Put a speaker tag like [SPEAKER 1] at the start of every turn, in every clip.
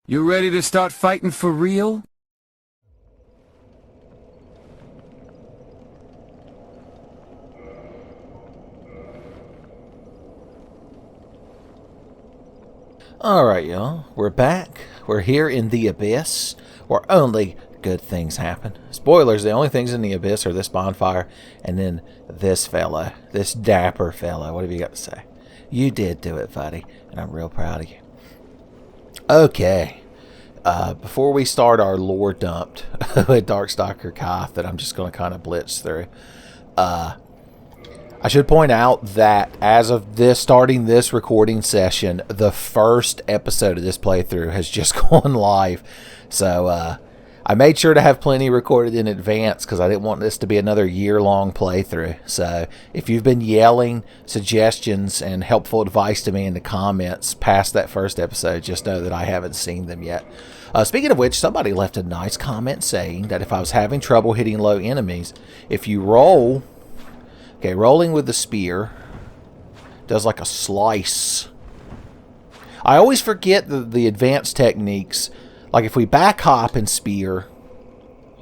[SPEAKER 1] You ready to start fighting for real?
[SPEAKER 2] Alright, y'all. We're back. We're here in the Abyss, where only good things happen. Spoilers, the only things in the Abyss are this bonfire, and then this fella. This dapper fella. What have you got to say? You did do it, buddy, and I'm real proud of you. Okay. Before we start our lore dumped with Darkstalker Kaathe that I'm just going to kind of blitz through, I should point out that as of starting this recording session, the first episode of this playthrough has just gone live. So I made sure to have plenty recorded in advance because I didn't want this to be another year-long playthrough. So if you've been yelling suggestions and helpful advice to me in the comments past that first episode, just know that I haven't seen them yet. Speaking of which, somebody left a nice comment saying that if I was having trouble hitting low enemies, if you roll... Okay, rolling with the spear does like a slice. I always forget the advanced techniques. Like if we back hop and spear...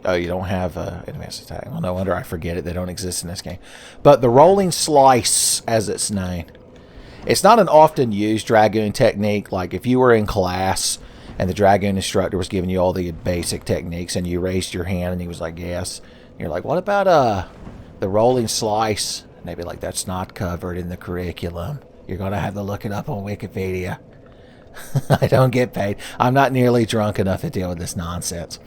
[SPEAKER 2] Oh, you don't have an advanced attack. Well, no wonder I forget it. They don't exist in this game. But the rolling slice, as it's named, it's not an often used Dragoon technique. Like if you were in class and the Dragoon instructor was giving you all the basic techniques and you raised your hand and he was like, yes. And you're like, what about the rolling slice? And they'd be like, that's not covered in the curriculum. You're going to have to look it up on Wikipedia. I don't get paid. I'm not nearly drunk enough to deal with this nonsense.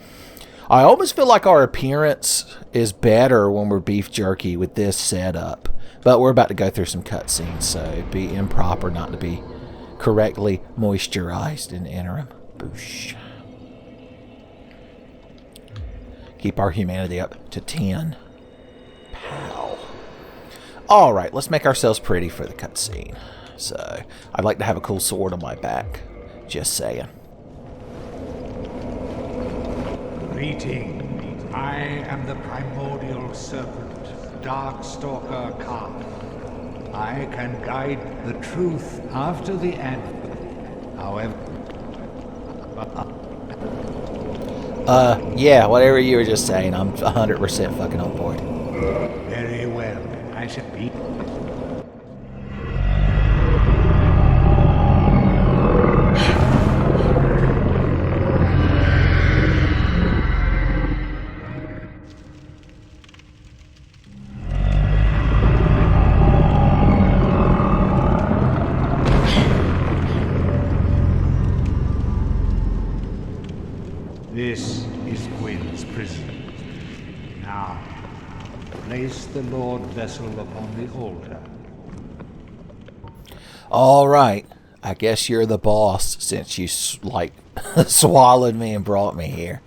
[SPEAKER 2] I almost feel like our appearance is better when we're beef jerky with this setup. But we're about to go through some cutscenes, so it'd be improper not to be correctly moisturized in the interim. Boosh. Keep our humanity up to 10. Pow. Alright, let's make ourselves pretty for the cutscene. So, I'd like to have a cool sword on my back. Just saying.
[SPEAKER 3] Greeting. I am the Primordial serpent, Darkstalker Kaathe. I can guide the truth after the end. However...
[SPEAKER 2] Yeah, whatever you were just saying, I'm 100% fucking on board.
[SPEAKER 3] Very well. I should be... This is Gwyn's prison. Now, place the Lord Vessel upon the altar.
[SPEAKER 2] Alright, I guess you're the boss since you, like, swallowed me and brought me here.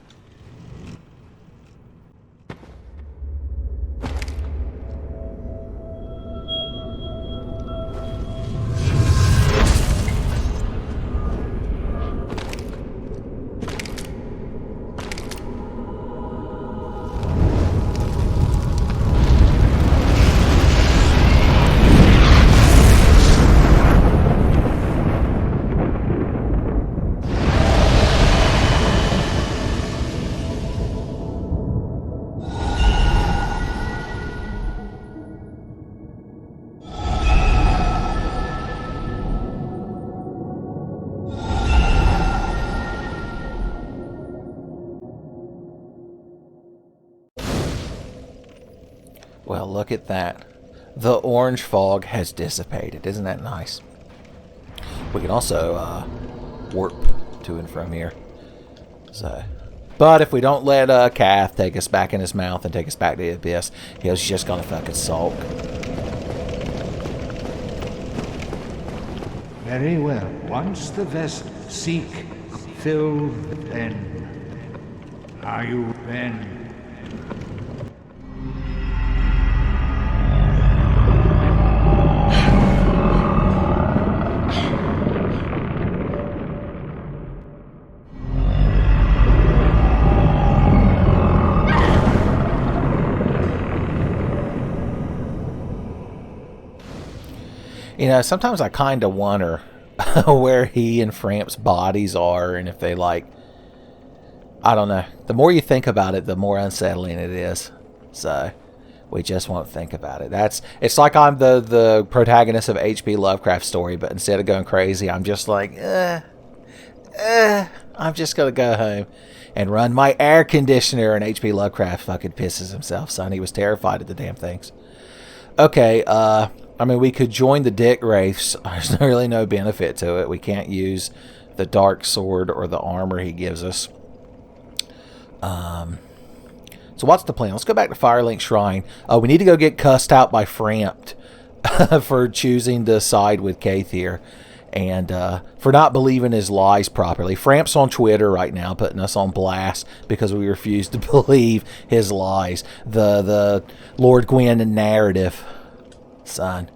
[SPEAKER 2] Well, look at that. The orange fog has dissipated. Isn't that nice? We can also warp to and from here. So, but if we don't let Kaathe take us back in his mouth and take us back to the Abyss, he's just gonna fucking sulk.
[SPEAKER 3] Very well. Once the vessel seek, fill, then. Are you then?
[SPEAKER 2] You know, sometimes I kind of wonder where he and Frampt's bodies are, and if they like, I don't know. The more you think about it, the more unsettling it is. So we just won't think about it. It's like I'm the protagonist of H.P. Lovecraft's story, but instead of going crazy, I'm just like, I'm just gonna go home and run my air conditioner. And H.P. Lovecraft fucking pisses himself, son. He was terrified of the damn things. Okay, I mean, we could join the Dick Wraiths. There's really no benefit to it. We can't use the dark sword or the armor he gives us. So what's the plan? Let's go back to Firelink Shrine. We need to go get cussed out by Frampt for choosing to side with Kaathe here. And for not believing his lies properly. Frampt's on Twitter right now putting us on blast because we refuse to believe his lies. The Lord Gwyn narrative, son.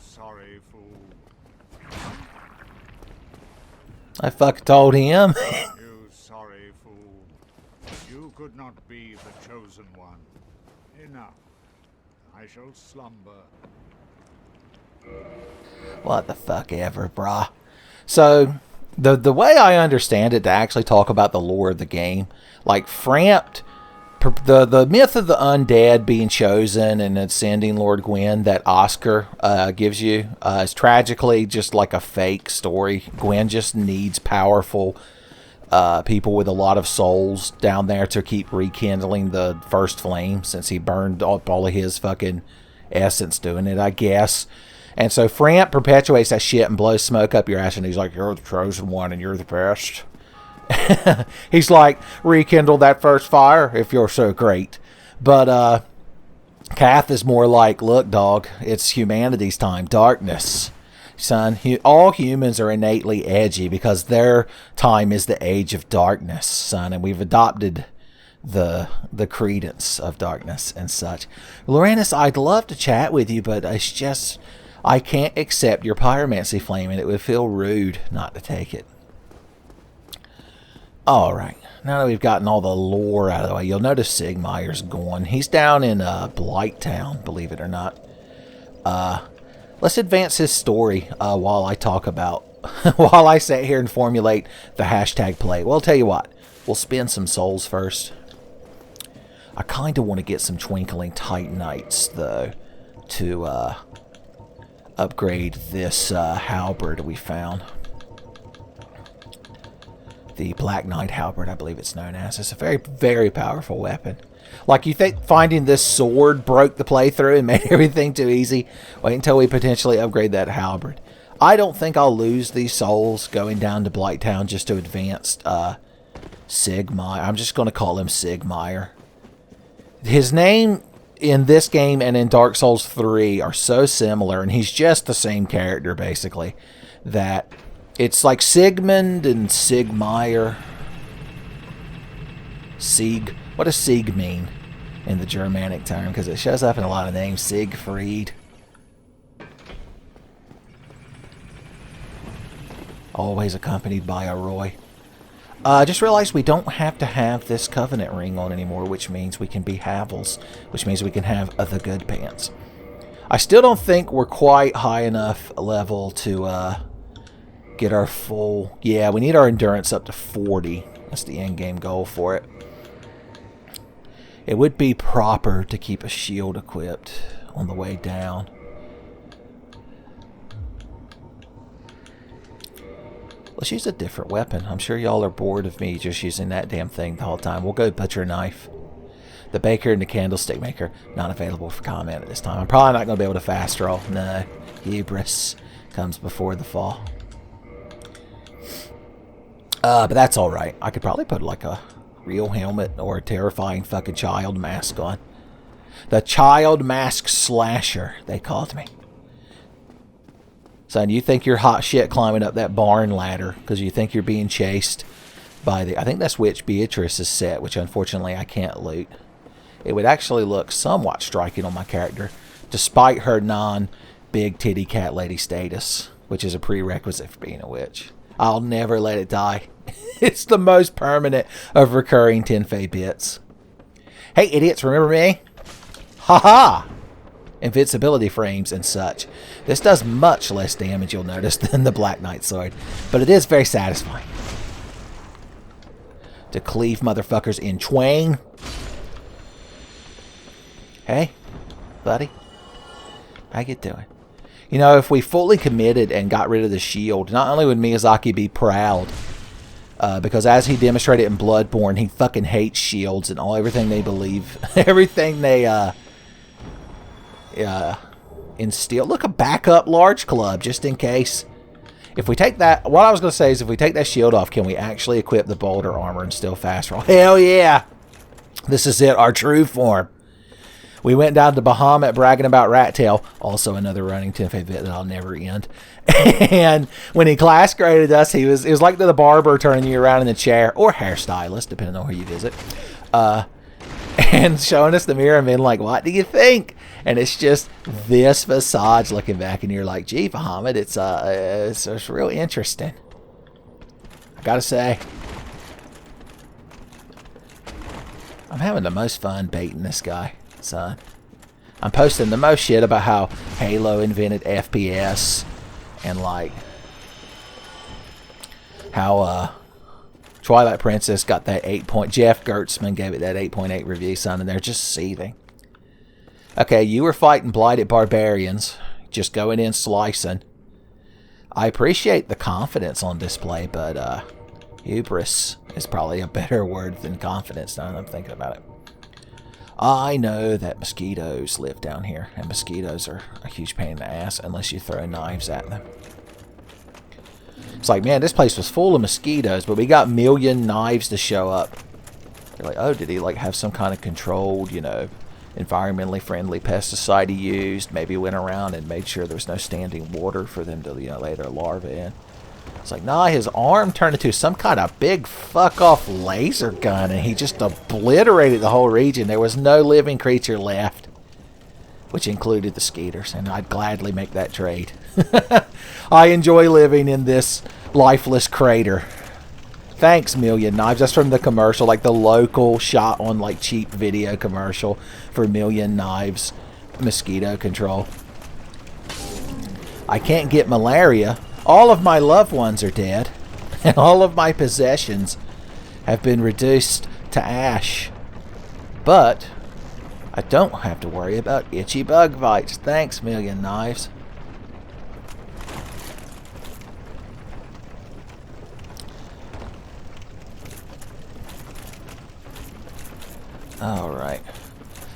[SPEAKER 3] Sorry, fool.
[SPEAKER 2] I fucking told him.
[SPEAKER 3] You sorry fool. You could not be the chosen one. Enough. I shall slumber.
[SPEAKER 2] What the fuck ever, brah. So, the way I understand it, to actually talk about the lore of the game, like Frampt, the myth of the undead being chosen and ascending Lord Gwyn that Oscar gives you is tragically just like a fake story. Gwyn just needs powerful people with a lot of souls down there to keep rekindling the first flame, since he burned up all of his fucking essence doing it, I guess. And so Frampt perpetuates that shit and blows smoke up your ass, and he's like, you're the chosen one and you're the best. He's like, rekindle that first fire if you're so great. But Kaathe is more like, look, dog, it's humanity's time. Darkness. Son, all humans are innately edgy because their time is the age of darkness, son. And we've adopted the credence of darkness and such. Lorenus, I'd love to chat with you, but it's just, I can't accept your pyromancy flame, and it would feel rude not to take it. Alright, now that we've gotten all the lore out of the way, you'll notice Sigmeyer's gone. He's down in Blighttown, believe it or not. Let's advance his story while I talk about, while I sit here and formulate the hashtag play. Well, I'll tell you what, we'll spend some souls first. I kind of want to get some Twinkling Titanites, though, to upgrade this halberd we found. The Black Knight halberd, I believe it's known as. It's a very, very powerful weapon. Like, you think finding this sword broke the playthrough and made everything too easy? Wait until we potentially upgrade that halberd. I don't think I'll lose these souls going down to Blighttown just to advance Sigmeyer. I'm just going to call him Sigmeyer. His name in this game and in Dark Souls 3 are so similar, and he's just the same character, basically, that it's like Sigmund and Sigmeyer. Sieg. What does Sieg mean in the Germanic term? Because it shows up in a lot of names. Siegfried. Always accompanied by a Roy. I just realized we don't have to have this Covenant ring on anymore, which means we can be Havels, which means we can have the good pants. I still don't think we're quite high enough level to get our full... Yeah, we need our endurance up to 40. That's the end-game goal for it. It would be proper to keep a shield equipped on the way down. Let's use a different weapon. I'm sure y'all are bored of me just using that damn thing the whole time. We'll go butcher knife. The baker and the candlestick maker, not available for comment at this time. I'm probably not going to be able to fast roll. No. Hubris comes before the fall. But that's alright. I could probably put like a real helmet or a terrifying fucking child mask on. The child mask slasher, they called me. Son, you think you're hot shit climbing up that barn ladder because you think you're being chased by the... I think that's Witch Beatrice's set, which unfortunately I can't loot. It would actually look somewhat striking on my character, despite her big titty cat lady status, which is a prerequisite for being a witch. I'll never let it die. It's the most permanent of recurring Tenfey bits. Hey, idiots, remember me? Haha! Invincibility frames and such. This does much less damage, you'll notice, than the Black Knight sword, but it is very satisfying. To cleave motherfuckers in twain. Hey, buddy. How you doing? You know, if we fully committed and got rid of the shield, not only would Miyazaki be proud, because as he demonstrated in Bloodborne, he fucking hates shields and everything they believe, everything they instill. Look, a backup large club, just in case. If we take that, what I was going to say is if we take that shield off, can we actually equip the boulder armor and still fast roll? Hell yeah! This is it, our true form. We went down to Bahamut bragging about Rattail, also another running Tenfey bit that I'll never end. And when he class graded us, it was like the barber turning you around in the chair, or hairstylist, depending on who you visit, and showing us the mirror and being like, what do you think? And it's just this visage looking back, and you're like, gee, Bahamut, it's real interesting. I gotta say, I'm having the most fun baiting this guy. Son, I'm posting the most shit about how Halo invented FPS and like how Twilight Princess got that 8 point. Jeff Gertzman gave it that 8.8 review, son, and they're just seething. Okay, you were fighting blighted barbarians, just going in slicing. I appreciate the confidence on display, but hubris is probably a better word than confidence now that I'm thinking about it. I know that mosquitoes live down here, and mosquitoes are a huge pain in the ass unless you throw knives at them. It's like, man, this place was full of mosquitoes, but we got million knives to show up. You're like, oh, did he like have some kind of controlled, you know, environmentally friendly pesticide he used? Maybe went around and made sure there was no standing water for them to, you know, lay their larvae in. It's like, nah, his arm turned into some kind of big fuck-off laser gun, and he just obliterated the whole region. There was no living creature left, which included the skeeters, and I'd gladly make that trade. I enjoy living in this lifeless crater. Thanks, Million Knives. That's from the commercial, like the local shot on like cheap video commercial for Million Knives mosquito control. I can't get malaria. All of my loved ones are dead, and all of my possessions have been reduced to ash. But I don't have to worry about itchy bug bites. Thanks, Million Knives. Alright.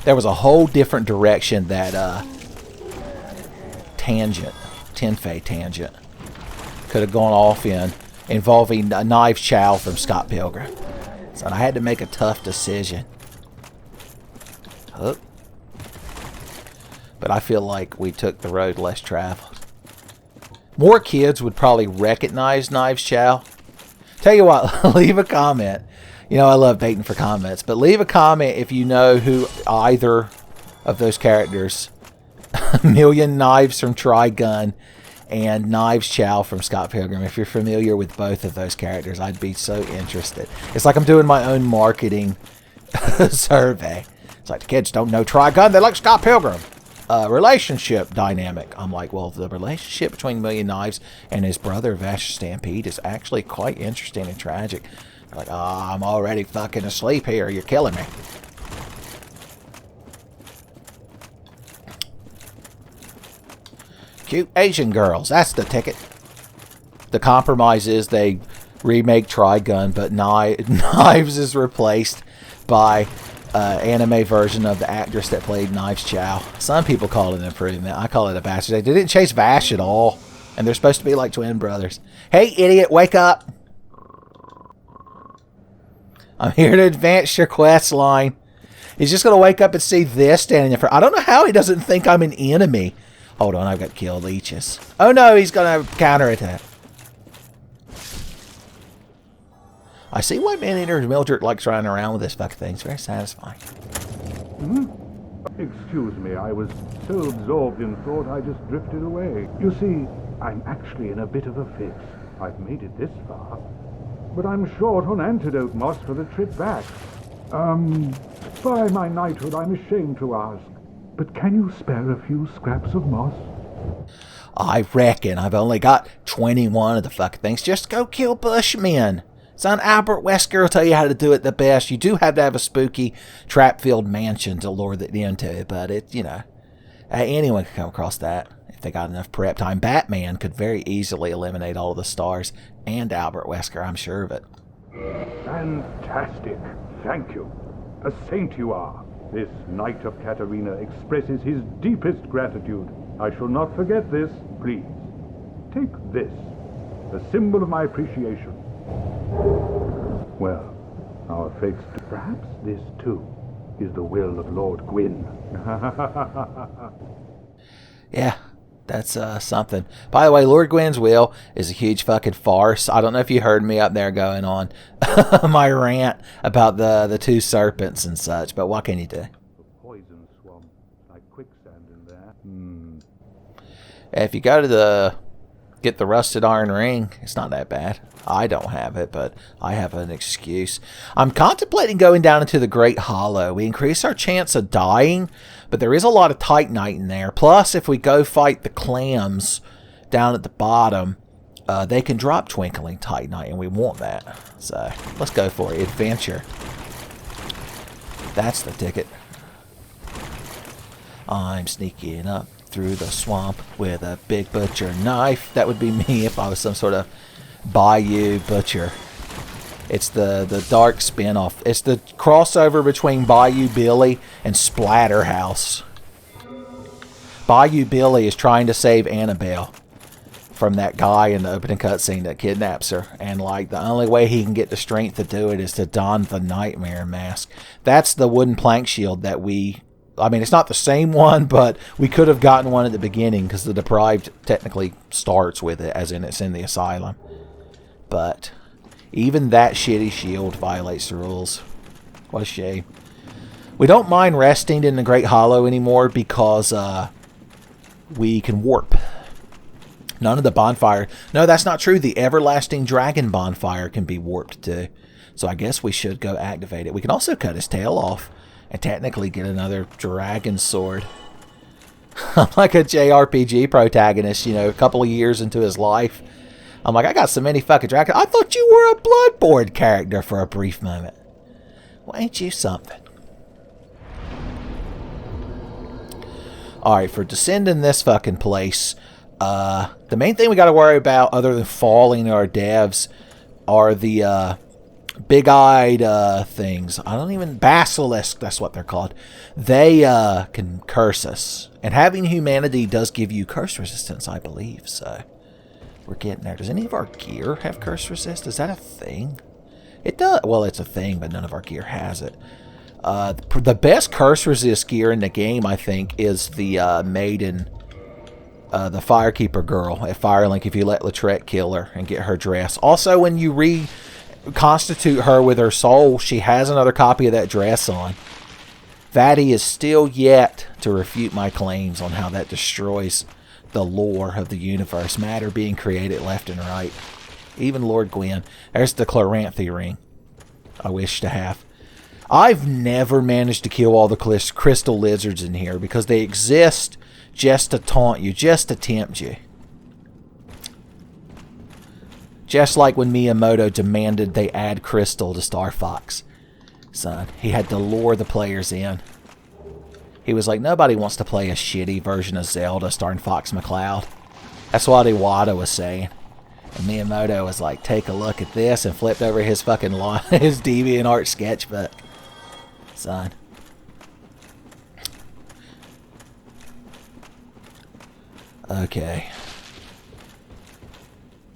[SPEAKER 2] There was a whole different direction that Tenfey tangent could have gone off in, involving Knives Chow from Scott Pilgrim. So I had to make a tough decision. Oh. But I feel like we took the road less traveled. More kids would probably recognize Knives Chow. Tell you what, leave a comment. You know, I love baiting for comments, but leave a comment if you know who either of those characters, Million Knives from Trigun and Knives Chow from Scott Pilgrim. If you're familiar with both of those characters, I'd be so interested. It's like I'm doing my own marketing survey. It's like, the kids don't know Trigun, they like Scott Pilgrim. Relationship dynamic. I'm like, well, the relationship between Million Knives and his brother Vash Stampede is actually quite interesting and tragic. They're like, oh, I'm already fucking asleep here, you're killing me. Cute Asian girls, that's the ticket. The compromise is they remake Trigun, but Knives is replaced by anime version of the actress that played Knives Chow. Some people call it an improvement. I call it a bastard. They didn't chase Vash at all, and they're supposed to be like twin brothers. Hey, idiot, wake up! I'm here to advance your quest line. He's just going to wake up and see this standing in front. I don't know how he doesn't think I'm an enemy. Hold on, I've got kill leeches. Oh no, he's going to counterattack. I see why Man-Eater Mildred likes running around with this fucking thing. It's very satisfying.
[SPEAKER 4] Excuse me, I was so absorbed in thought I just drifted away. You see, I'm actually in a bit of a fix. I've made it this far, but I'm short on antidote moss for the trip back. By my knighthood, I'm ashamed to ask, but can you spare a few scraps of moss?
[SPEAKER 2] I reckon I've only got 21 of the fucking things. Just go kill Bushmen. Son Albert Wesker will tell you how to do it the best. You do have to have a spooky trap-filled mansion to lure it into, but it, you know, anyone can come across that if they got enough prep time. Batman could very easily eliminate all of the stars and Albert Wesker, I'm sure of it.
[SPEAKER 4] Fantastic. Thank you. A saint you are. This Knight of Katarina expresses his deepest gratitude. I shall not forget this. Please, take this, a symbol of my appreciation. Well, our fates, perhaps this too is the will of Lord Gwyn.
[SPEAKER 2] Yeah, that's something. By the way, Lord Gwyn's will is a huge fucking farce. I don't know if you heard me up there going on my rant about the two serpents and such, but what can you do?
[SPEAKER 4] The poison swamp, like quicksand in there.
[SPEAKER 2] If you go to get the rusted iron ring, it's not that bad. I don't have it, but I have an excuse. I'm contemplating going down into the Great Hollow. We increase our chance of dying, but there is a lot of Titanite in there. Plus, if we go fight the clams down at the bottom, they can drop twinkling Titanite, and we want that. So, let's go for it. Adventure. That's the ticket. I'm sneaking up through the swamp with a big butcher knife. That would be me if I was some sort of Bayou Butcher. It's the dark spin-off. It's the crossover between Bayou Billy and Splatterhouse. Bayou Billy is trying to save Annabelle from that guy in the opening cutscene that kidnaps her, and like the only way he can get the strength to do it is to don the nightmare mask. That's the wooden plank shield that I mean, it's not the same one, but we could have gotten one at the beginning because the Deprived technically starts with it, as in it's in the asylum. But even that shitty shield violates the rules. What a shame. We don't mind resting in the Great Hollow anymore because we can warp. None of the bonfire... No, that's not true. The Everlasting Dragon bonfire can be warped too. So I guess we should go activate it. We can also cut his tail off and technically get another dragon sword. I'm like a JRPG protagonist, you know, a couple of years into his life. I'm like, I got so many fucking dragons. I thought you were a Bloodborne character for a brief moment. Well, ain't you something? Alright, for descending this fucking place, the main thing we gotta worry about, other than falling our devs, are the big-eyed things. Basilisk, that's what they're called. They can curse us. And having humanity does give you curse resistance, I believe, so we're getting there. Does any of our gear have curse resist? Is that a thing? It does. Well, it's a thing, but none of our gear has it. The best curse resist gear in the game, I think, is the maiden, the Firekeeper girl at Firelink, if you let Lautrec kill her and get her dress. Also, when you reconstitute her with her soul, she has another copy of that dress on. Vatty is still yet to refute my claims on how that destroys the lore of the universe. Matter being created left and right. Even Lord Gwyn. There's the Chloranthy ring I wish to have. I've never managed to kill all the crystal lizards in here because they exist just to taunt you, just to tempt you. Just like when Miyamoto demanded they add crystal to Star Fox. Son, he had to lure the players in. He was like, nobody wants to play a shitty version of Zelda starring Fox McCloud. That's what Iwata was saying. And Miyamoto was like, take a look at this, and flipped over his fucking his DeviantArt sketchbook. Son. Okay.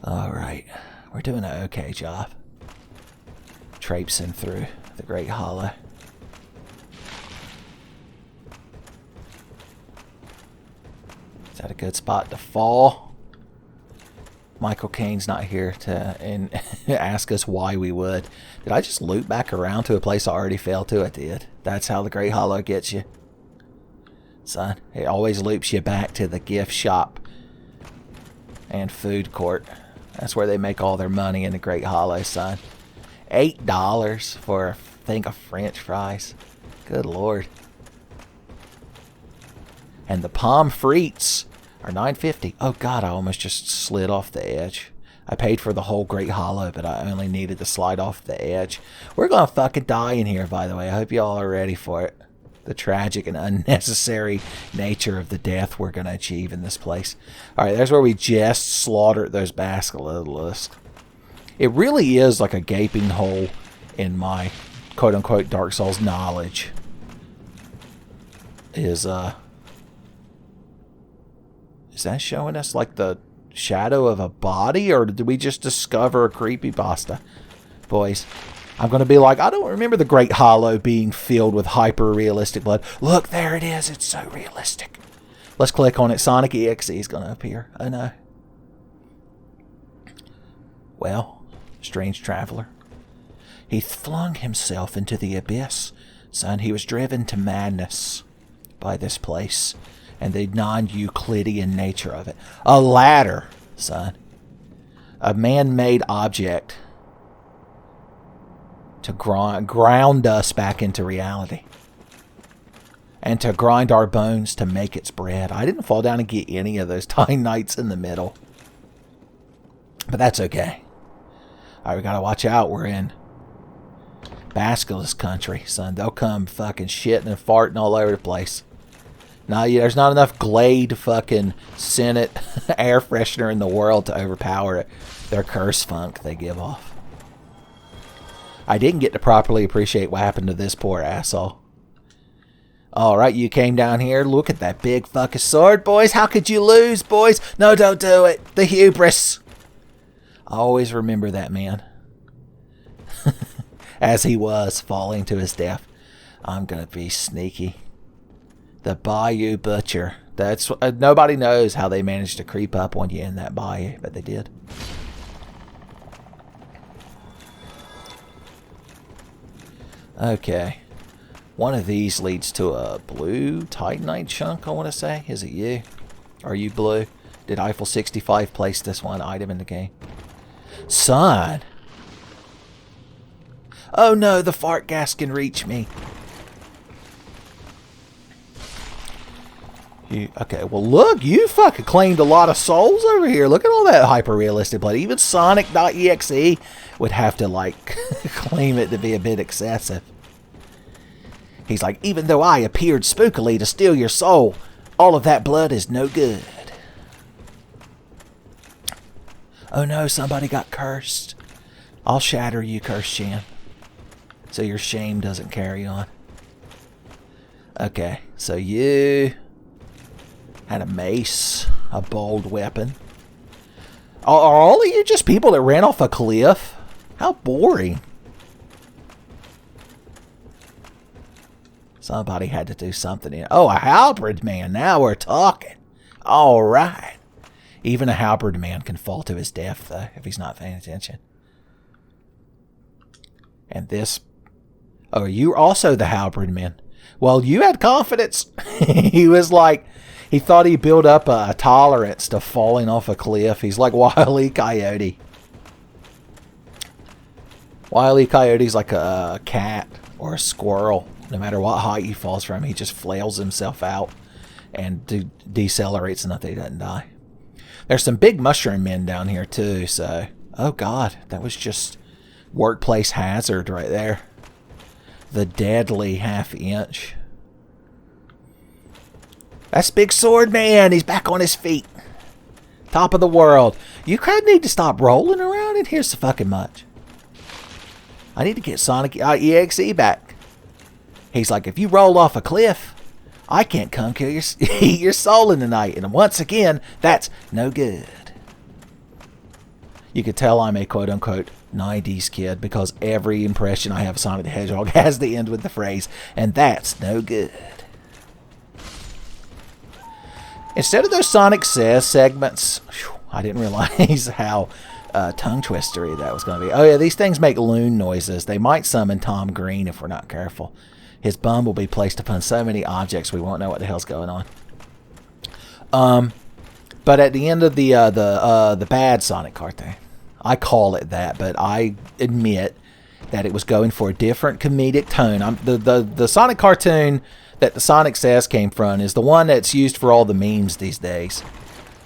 [SPEAKER 2] Alright. We're doing an okay job. Traipsing through the Great Hollow. Is that a good spot to fall? Michael Caine's not here to ask us why we would. Did I just loop back around to a place I already fell to? I did. That's how the Great Hollow gets you. son. It always loops you back to the gift shop and food court. That's where they make all their money in the Great Hollow, son. $8 for a thing of French fries. Good Lord. And the pommes frites are $9.50. Oh God, I almost just slid off the edge. I paid for the whole Great Hollow, but I only needed to slide off the edge. We're gonna fucking die in here, by the way. I hope y'all are ready for it. The tragic and unnecessary nature of the death we're gonna achieve in this place. Alright, there's where we just slaughtered those basilisks. It really is like a gaping hole in my quote-unquote Dark Souls knowledge. Is that showing us like the shadow of a body, or did we just discover a creepypasta? Boys, I'm going to be like, I don't remember the Great Hollow being filled with hyper-realistic blood. Look, there it is. It's so realistic. Let's click on it. Sonic EXE is going to appear. Oh, no. Well, strange traveler. He flung himself into the abyss. Son, he was driven to madness by this place and the non-Euclidean nature of it. A ladder, son. A man-made object to ground us back into reality. And to grind our bones to make its bread. I didn't fall down and get any of those Tinites in the middle. But that's okay. Alright, we gotta watch out. We're in Basilisk country, son. They'll come fucking shitting and farting all over the place. Now, there's not enough Glade fucking Senate air freshener in the world to overpower their curse funk they give off. I didn't get to properly appreciate what happened to this poor asshole. Alright, you came down here. Look at that big fucking sword, boys. How could you lose, boys? No, don't do it. The hubris. I always remember that man. As he was falling to his death. I'm gonna be sneaky. The Bayou Butcher. That's nobody knows how they managed to creep up on you in that bayou, but they did. Okay. One of these leads to a blue Titanite chunk, I want to say. Is it you? Are you blue? Did Eiffel 65 place this one item in the game? Son! Oh no, the fart gas can reach me. Okay, well look, you fucking claimed a lot of souls over here. Look at all that hyper-realistic blood. Even Sonic.exe would have to, like, claim it to be a bit excessive. He's like, even though I appeared spookily to steal your soul, all of that blood is no good. Oh no, somebody got cursed. I'll shatter you, Cursed Chan, so your shame doesn't carry on. Okay, so you had a mace, a bold weapon. Are all of you just people that ran off a cliff? How boring. Somebody had to do something. Oh, a halberd man. Now we're talking. All right. Even a halberd man can fall to his death, though, if he's not paying attention. And this... Oh, you also the halberd man. Well, you had confidence. He was like... He thought he built up a tolerance to falling off a cliff. He's like Wile E. Coyote. Wile E. Coyote's like a cat or a squirrel. No matter what height he falls from, he just flails himself out and decelerates enough that he doesn't die. There's some big mushroom men down here too, so... Oh god, that was just workplace hazard right there. The deadly half-inch. That's Big Sword Man. He's back on his feet. Top of the world. You kind of need to stop rolling around in here so fucking much. I need to get Sonic EXE back. He's like, if you roll off a cliff, I can't come kill eat your soul in the night. And once again, that's no good. You could tell I'm a quote-unquote 90s kid because every impression I have of Sonic the Hedgehog has to end with the phrase, and that's no good. Instead of those Sonic Says segments, I didn't realize how tongue-twistery that was going to be. Oh yeah, these things make loon noises. They might summon Tom Green if we're not careful. his bum will be placed upon so many objects we won't know what the hell's going on. But at the end of the bad Sonic cartoon, I call it that, but I admit that it was going for a different comedic tone. The Sonic cartoon that the Sonic Says came from is the one that's used for all the memes these days.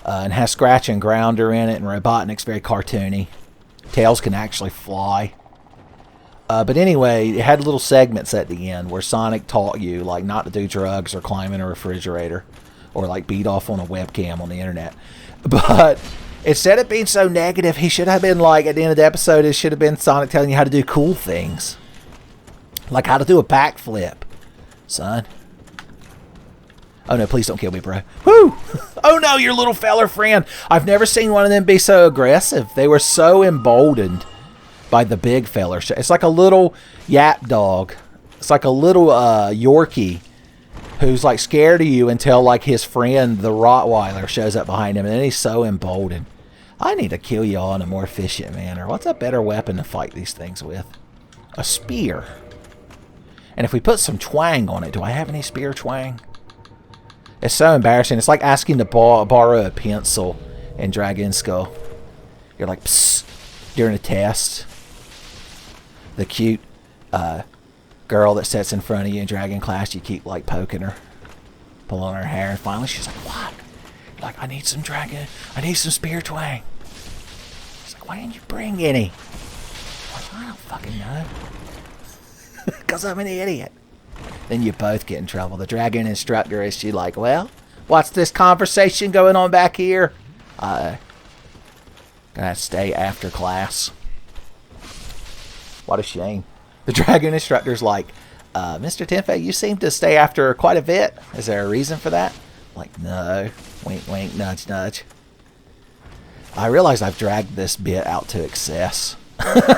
[SPEAKER 2] And has Scratch and Grounder in it, and Robotnik's very cartoony. Tails can actually fly. But anyway, it had little segments at the end where Sonic taught you like not to do drugs or climb in a refrigerator or like beat off on a webcam on the internet. But instead of being so negative, he should have been like, at the end of the episode, it should have been Sonic telling you how to do cool things. Like how to do a backflip, son. Oh no, please don't kill me, bro. Woo! Oh no, your little feller friend. I've never seen one of them be so aggressive. They were so emboldened by the big feller. It's like a little yap dog. It's like a little Yorkie who's like scared of you until like his friend, the Rottweiler, shows up behind him, and then he's so emboldened. I need to kill you all in a more efficient manner. What's a better weapon to fight these things with? A spear. And if we put some twang on it, do I have any spear twang? It's so embarrassing. It's like asking to borrow a pencil in Dragon Skull. You're like, psst, during a test. The cute girl that sits in front of you in Dragon Class, you keep like poking her, pulling her hair, and finally she's like, what? You're like, I need some spear twang. She's like, why didn't you bring any? I'm like, I don't fucking know. Because I'm an idiot. Then you both get in trouble. The dragon instructor is she like, well, what's this conversation going on back here? Gonna have to stay after class. What a shame. The dragon instructor's like, Mr. Tenfey, you seem to stay after quite a bit. Is there a reason for that? I'm like, no. Wink, wink, nudge, nudge. I realize I've dragged this bit out to excess.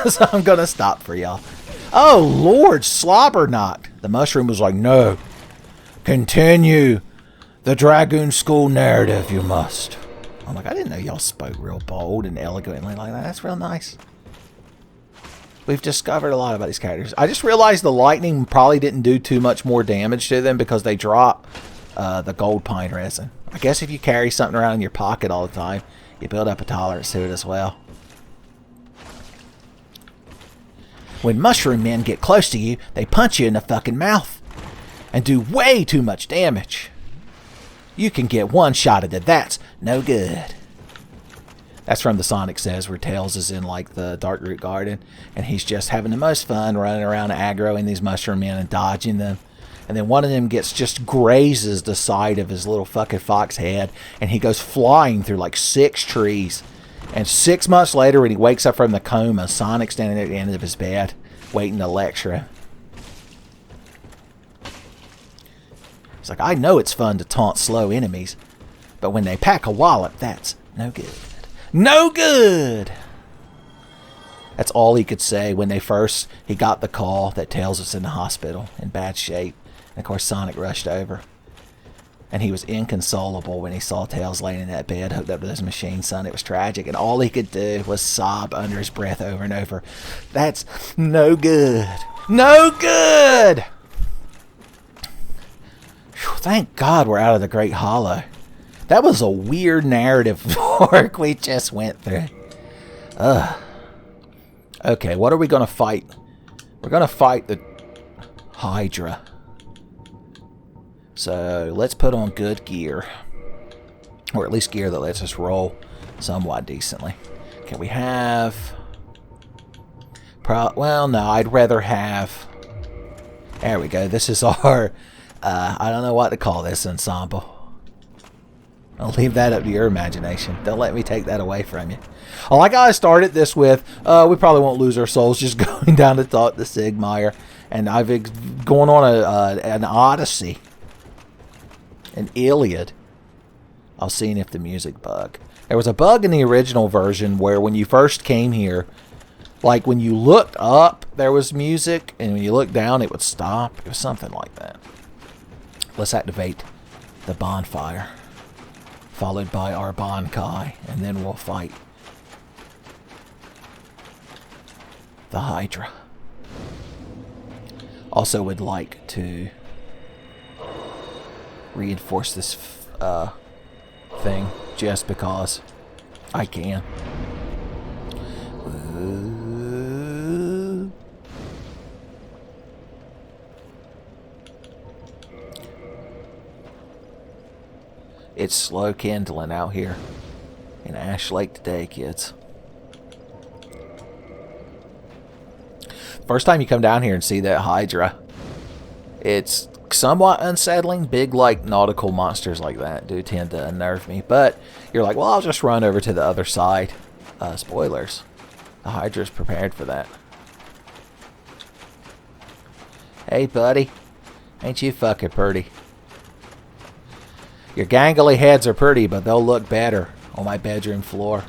[SPEAKER 2] So I'm gonna stop for y'all. Oh, Lord, slobber knocked. The mushroom was like, no. Continue the Dragoon School narrative, you must. I'm like, I didn't know y'all spoke real bold and eloquently like that. That's real nice. We've discovered a lot about these characters. I just realized the lightning probably didn't do too much more damage to them because they drop the gold pine resin. I guess if you carry something around in your pocket all the time, you build up a tolerance to it as well. When mushroom men get close to you, they punch you in the fucking mouth and do way too much damage. You can get one shot at it. That's no good. That's from the Sonic Says, where Tails is in like the Dark Root Garden and he's just having the most fun running around aggroing these mushroom men and dodging them. And then one of them just grazes the side of his little fucking fox head and he goes flying through like 6 trees. And 6 months later, when he wakes up from the coma, Sonic's standing at the end of his bed, waiting to lecture him. He's like, I know it's fun to taunt slow enemies, but when they pack a wallop, that's no good. No good! That's all he could say when he got the call that Tails was in the hospital in bad shape. And of course, Sonic rushed over. And he was inconsolable when he saw Tails laying in that bed hooked up to those machines, son. It was tragic. And all he could do was sob under his breath over and over. That's no good. No good! Whew, thank God we're out of the Great Hollow. That was a weird narrative arc we just went through. Okay, what are we going to fight? We're going to fight the Hydra. So let's put on good gear. Or at least gear that lets us roll somewhat decently. Can we have... well, no, I'd rather have... There we go. This is our... I don't know what to call this ensemble. I'll leave that up to your imagination. Don't let me take that away from you. I like how I started this with, we probably won't lose our souls just going down to talk to Sigmire. And I've gone on an odyssey. An Iliad. I'll see if the music bug. There was a bug in the original version where when you first came here, like when you looked up, there was music, and when you looked down, it would stop. It was something like that. Let's activate the bonfire, followed by our Bankai, and then we'll fight the Hydra. Also would like to reinforce this thing just because I can. It's slow kindling out here in Ash Lake today, kids. First time you come down here and see that hydra, it's somewhat unsettling. Big, like, nautical monsters like that do tend to unnerve me. But you're like, well, I'll just run over to the other side. Spoilers. The hydra's prepared for that. Hey, buddy. Ain't you fucking pretty? Your gangly heads are pretty, but they'll look better on my bedroom floor.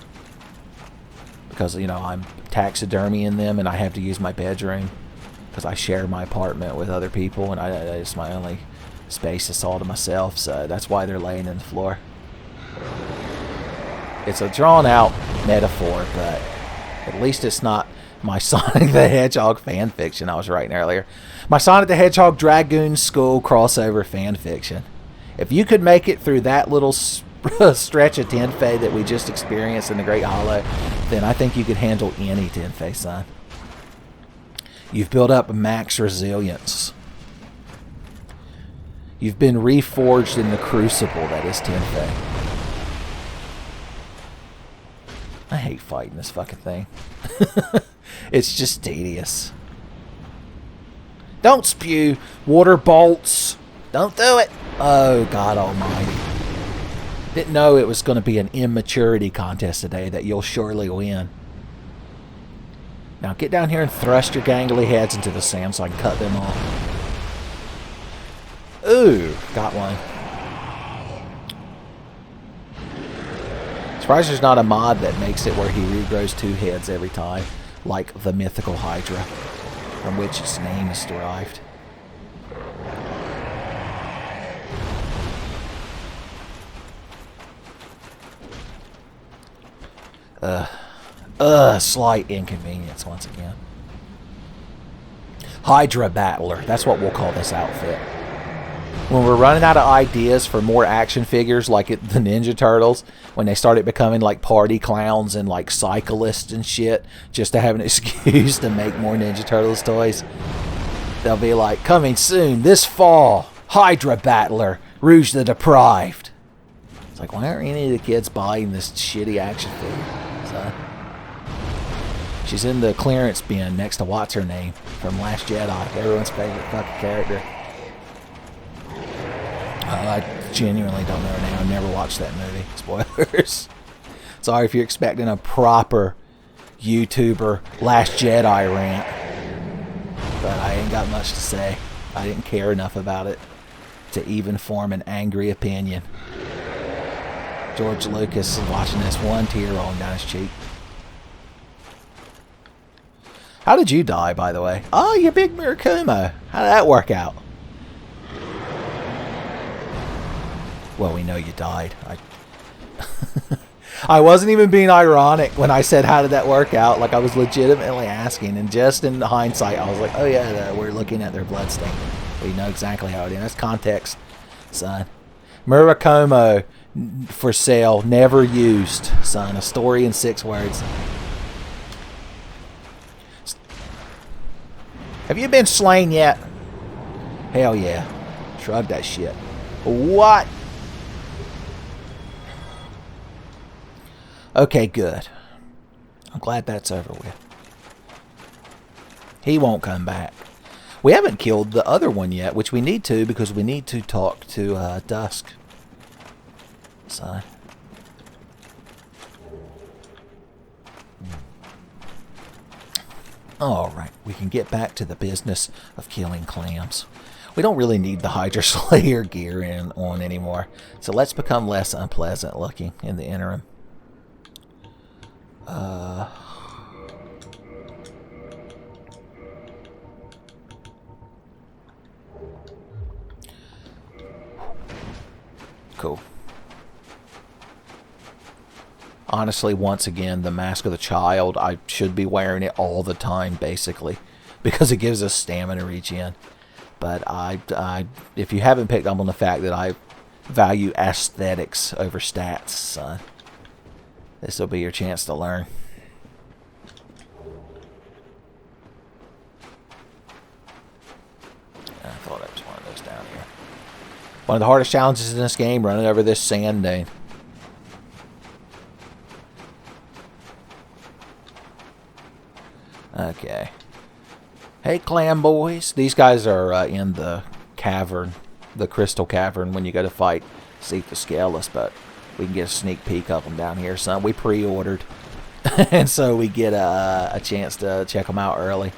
[SPEAKER 2] Because, you know, I'm taxidermying them and I have to use my bedroom. Because I share my apartment with other people and it's my only space is all to myself. So that's why they're laying in the floor. It's a drawn out metaphor, but at least it's not my Sonic the Hedgehog fan fiction I was writing earlier. My Sonic the Hedgehog Dragoon School crossover fan fiction. If you could make it through that little stretch of Tenfey that we just experienced in the Great Hollow, then I think you could handle any Tenfey, son. You've built up max resilience. You've been reforged in the crucible that is Tenfey. I hate fighting this fucking thing. It's just tedious. Don't spew water bolts. Don't do it. Oh, God almighty. Didn't know it was going to be an immaturity contest today that you'll surely win. Now get down here and thrust your gangly heads into the sand so I can cut them off. Ooh, got one. Surprised there's not a mod that makes it where he regrows 2 heads every time, like the mythical hydra, from which its name is derived. Slight inconvenience once again. Hydra Battler. That's what we'll call this outfit. When we're running out of ideas for more action figures like the Ninja Turtles, when they started becoming like party clowns and like cyclists and shit, just to have an excuse to make more Ninja Turtles toys, they'll be like, coming soon this fall, Hydra Battler, Rouge the Deprived. It's like, why aren't any of the kids buying this shitty action figure? So, she's in the clearance bin next to what's her name from Last Jedi, everyone's favorite fucking character. I genuinely don't know her name. I've never watched that movie. Spoilers. Sorry if you're expecting a proper YouTuber Last Jedi rant, but I ain't got much to say. I didn't care enough about it to even form an angry opinion. George Lucas is watching this, one tear rolling down his cheek. How did you die, by the way? Oh, you big Murakumo. How did that work out? Well, we know you died. I wasn't even being ironic when I said, how did that work out? Like, I was legitimately asking. And just in hindsight, I was like, oh, yeah, we're looking at their bloodstain. We know exactly how it is. That's context, son. Murakumo for sale, never used, son. A story in 6 words. Have you been slain yet? Hell yeah. Shrug that shit. What? Okay, good. I'm glad that's over with. He won't come back. We haven't killed the other one yet, which we need to because we need to talk to Dusk. Son. Alright, we can get back to the business of killing clams. We don't really need the Hydra Slayer gear on anymore, so let's become less unpleasant looking in the interim. Cool. Honestly, once again, the Mask of the Child, I should be wearing it all the time, basically, because it gives us stamina regen. But if you haven't picked up on the fact that I value aesthetics over stats, son, this will be your chance to learn. I thought there was one of those down here. One of the hardest challenges in this game, running over this sand dune. Okay. Hey, clam boys. These guys are in the cavern, the crystal cavern, when you go to fight Seek the Scaleless, but we can get a sneak peek of them down here. So we pre-ordered, and so we get a chance to check them out early.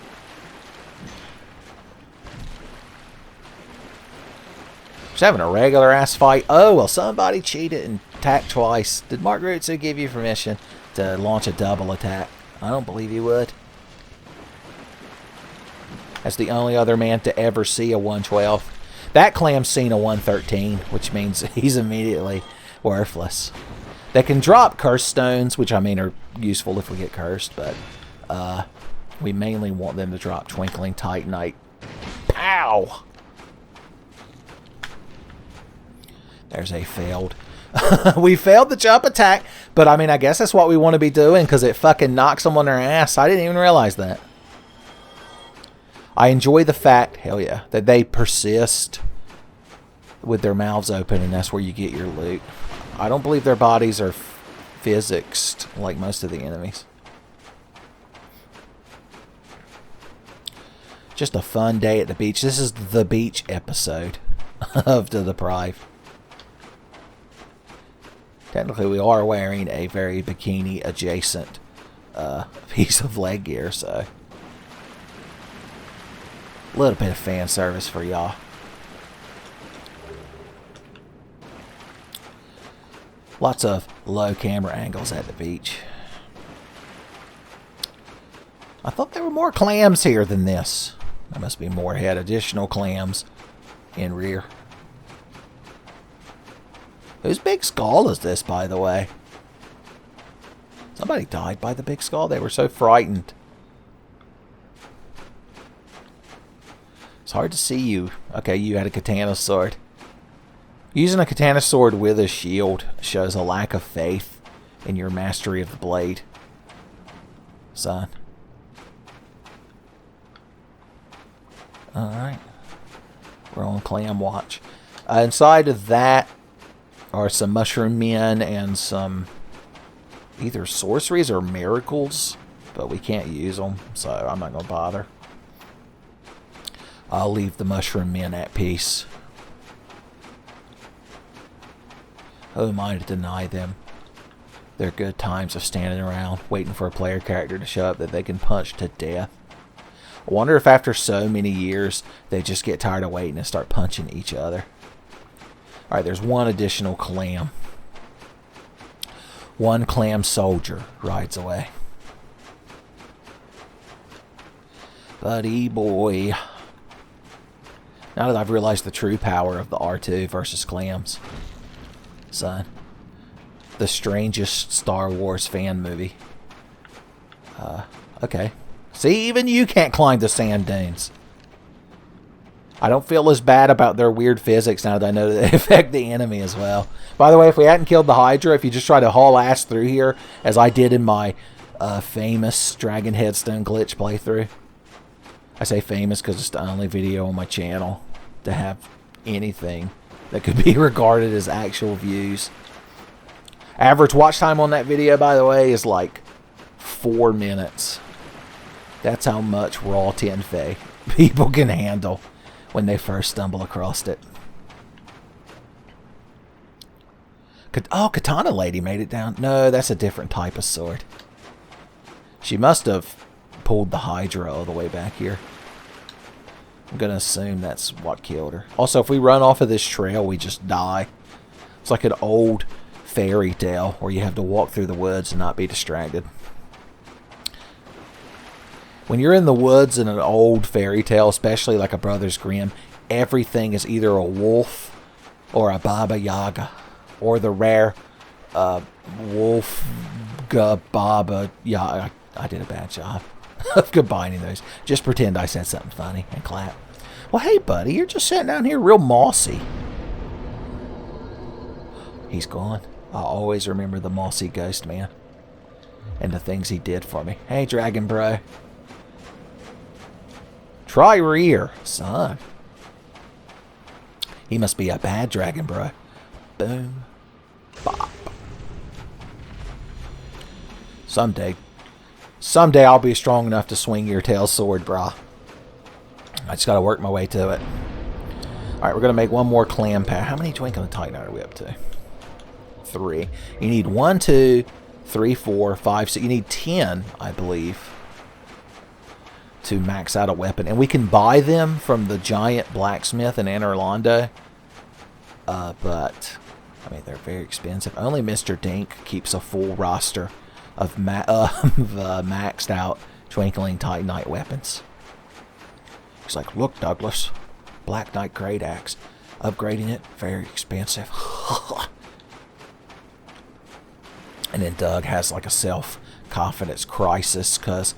[SPEAKER 2] Just having a regular ass fight. Oh, well, somebody cheated and attacked twice. Did Mark Rutsu give you permission to launch a double attack? I don't believe he would. That's the only other man to ever see a 112. That clam's seen a 113, which means he's immediately worthless. They can drop curse stones, which I mean are useful if we get cursed, but we mainly want them to drop Twinkling Titanite. Pow! There's a failed. We failed the jump attack, but I mean, I guess that's what we want to be doing because it fucking knocks them on their ass. I didn't even realize that. I enjoy the fact, hell yeah, that they persist with their mouths open, and that's where you get your loot. I don't believe their bodies are physicsed like most of the enemies. Just a fun day at the beach. This is the beach episode of the Deprived. Technically, we are wearing a very bikini-adjacent piece of leg gear, so a little bit of fan service for y'all. Lots of low camera angles at the beach. I thought there were more clams here than this. There must be more ahead. Additional clams in rear. Whose big skull is this, by the way? Somebody died by the big skull. They were so frightened. It's hard to see you. Okay, you had a katana sword. Using a katana sword with a shield shows a lack of faith in your mastery of the blade, son. Alright. We're on clam watch. Inside of that are some mushroom men and some either sorceries or miracles, but we can't use them, so I'm not going to bother. I'll leave the mushroom men at peace. Who am I to deny them? They're good times of standing around, waiting for a player character to show up that they can punch to death. I wonder if after so many years, they just get tired of waiting and start punching each other. Alright, there's one additional clam. One clam soldier rides away. Buddy boy. Now that I've realized the true power of the R2 versus clams, son, the strangest Star Wars fan movie. Okay. See, even you can't climb the sand dunes. I don't feel as bad about their weird physics now that I know that they affect the enemy as well. By the way, if we hadn't killed the Hydra, if you just try to haul ass through here, as I did in my famous Dragon Headstone glitch playthrough. I say famous because it's the only video on my channel to have anything that could be regarded as actual views. Average watch time on that video, by the way, is like 4 minutes. That's how much raw Tenfey people can handle when they first stumble across it. Oh, Katana Lady made it down. No, that's a different type of sword. She must have pulled the Hydra all the way back here. I'm going to assume that's what killed her. Also, if we run off of this trail, we just die. It's like an old fairy tale where you have to walk through the woods and not be distracted. When you're in the woods in an old fairy tale, especially like a Brothers Grimm, everything is either a wolf or a Baba Yaga. Or the rare wolf Baba Yaga. I did a bad job of combining those. Just pretend I said something funny and clap. Well, hey, buddy, you're just sitting down here real mossy. He's gone. I'll always remember the mossy ghost man and the things he did for me. Hey, dragon bro. Try rear, son. He must be a bad dragon bro. Boom. Bop. Someday I'll be strong enough to swing your tail sword, brah. I just gotta work my way to it. Alright, we're gonna make one more clam pack. How many twinkling titanite are we up to? 3. You need 1, 2, 3, 4, 5, 6. You need 10, I believe, to max out a weapon. And we can buy them from the giant blacksmith in Anne Orlando. But, I mean, they're very expensive. Only Mr. Dink keeps a full roster of maxed out twinkling titanite weapons. He's like, look, Douglas, Black Knight Great Axe. Upgrading it, very expensive. And then Doug has like a self-confidence crisis because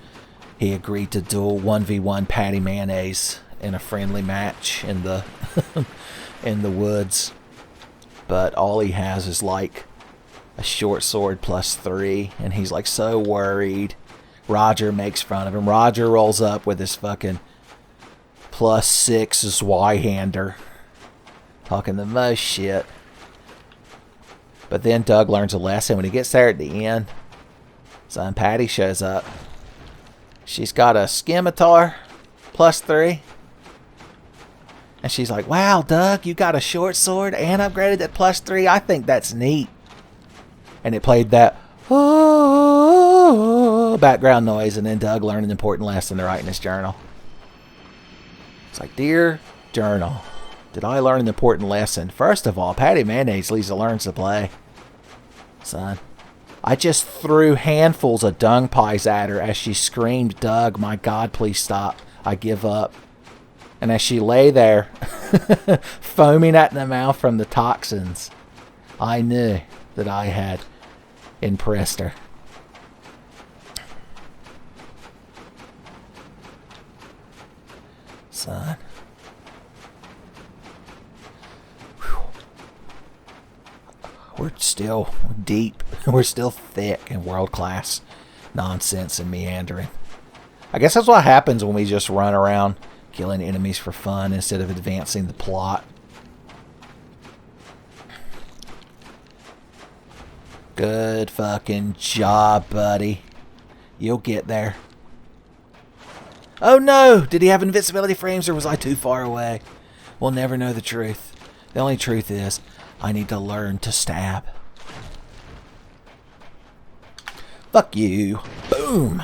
[SPEAKER 2] he agreed to duel 1v1 Patty Mayonnaise in a friendly match in the in the woods. But all he has is like a short sword +3, and he's like so worried. Roger makes fun of him. Roger rolls up with his fucking +6 Zweihander, talking the most shit. But then Doug learns a lesson. When he gets there at the end, son Patty shows up. She's got a scimitar +3. And she's like, wow, Doug, you got a short sword and upgraded at +3. I think that's neat. And it played that background noise. And then Doug learned an important lesson to write in his journal. It's like, dear journal, did I learn an important lesson? First of all, Patty Mayonnaise Lisa learns to play. Son, I just threw handfuls of dung pies at her as she screamed, Doug, my God, please stop. I give up. And as she lay there, foaming at the mouth from the toxins, I knew that I had impressed her. Son. We're still deep. We're still thick in world-class nonsense and meandering. I guess that's what happens when we just run around killing enemies for fun instead of advancing the plot. Good fucking job, buddy. You'll get there. Oh no! Did he have invincibility frames or was I too far away? We'll never know the truth. The only truth is, I need to learn to stab. Fuck you. Boom!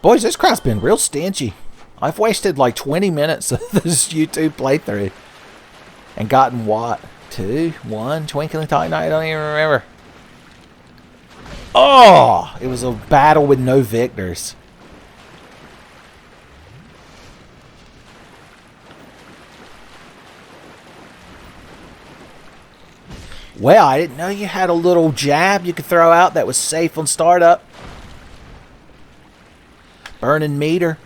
[SPEAKER 2] Boys, this crowd's been real stingy. I've wasted like 20 minutes of this YouTube playthrough. And gotten what? 2? 1? Twinkling Titanite? I don't even remember. Oh! It was a battle with no victors. Well, I didn't know you had a little jab you could throw out that was safe on startup. Burning meter.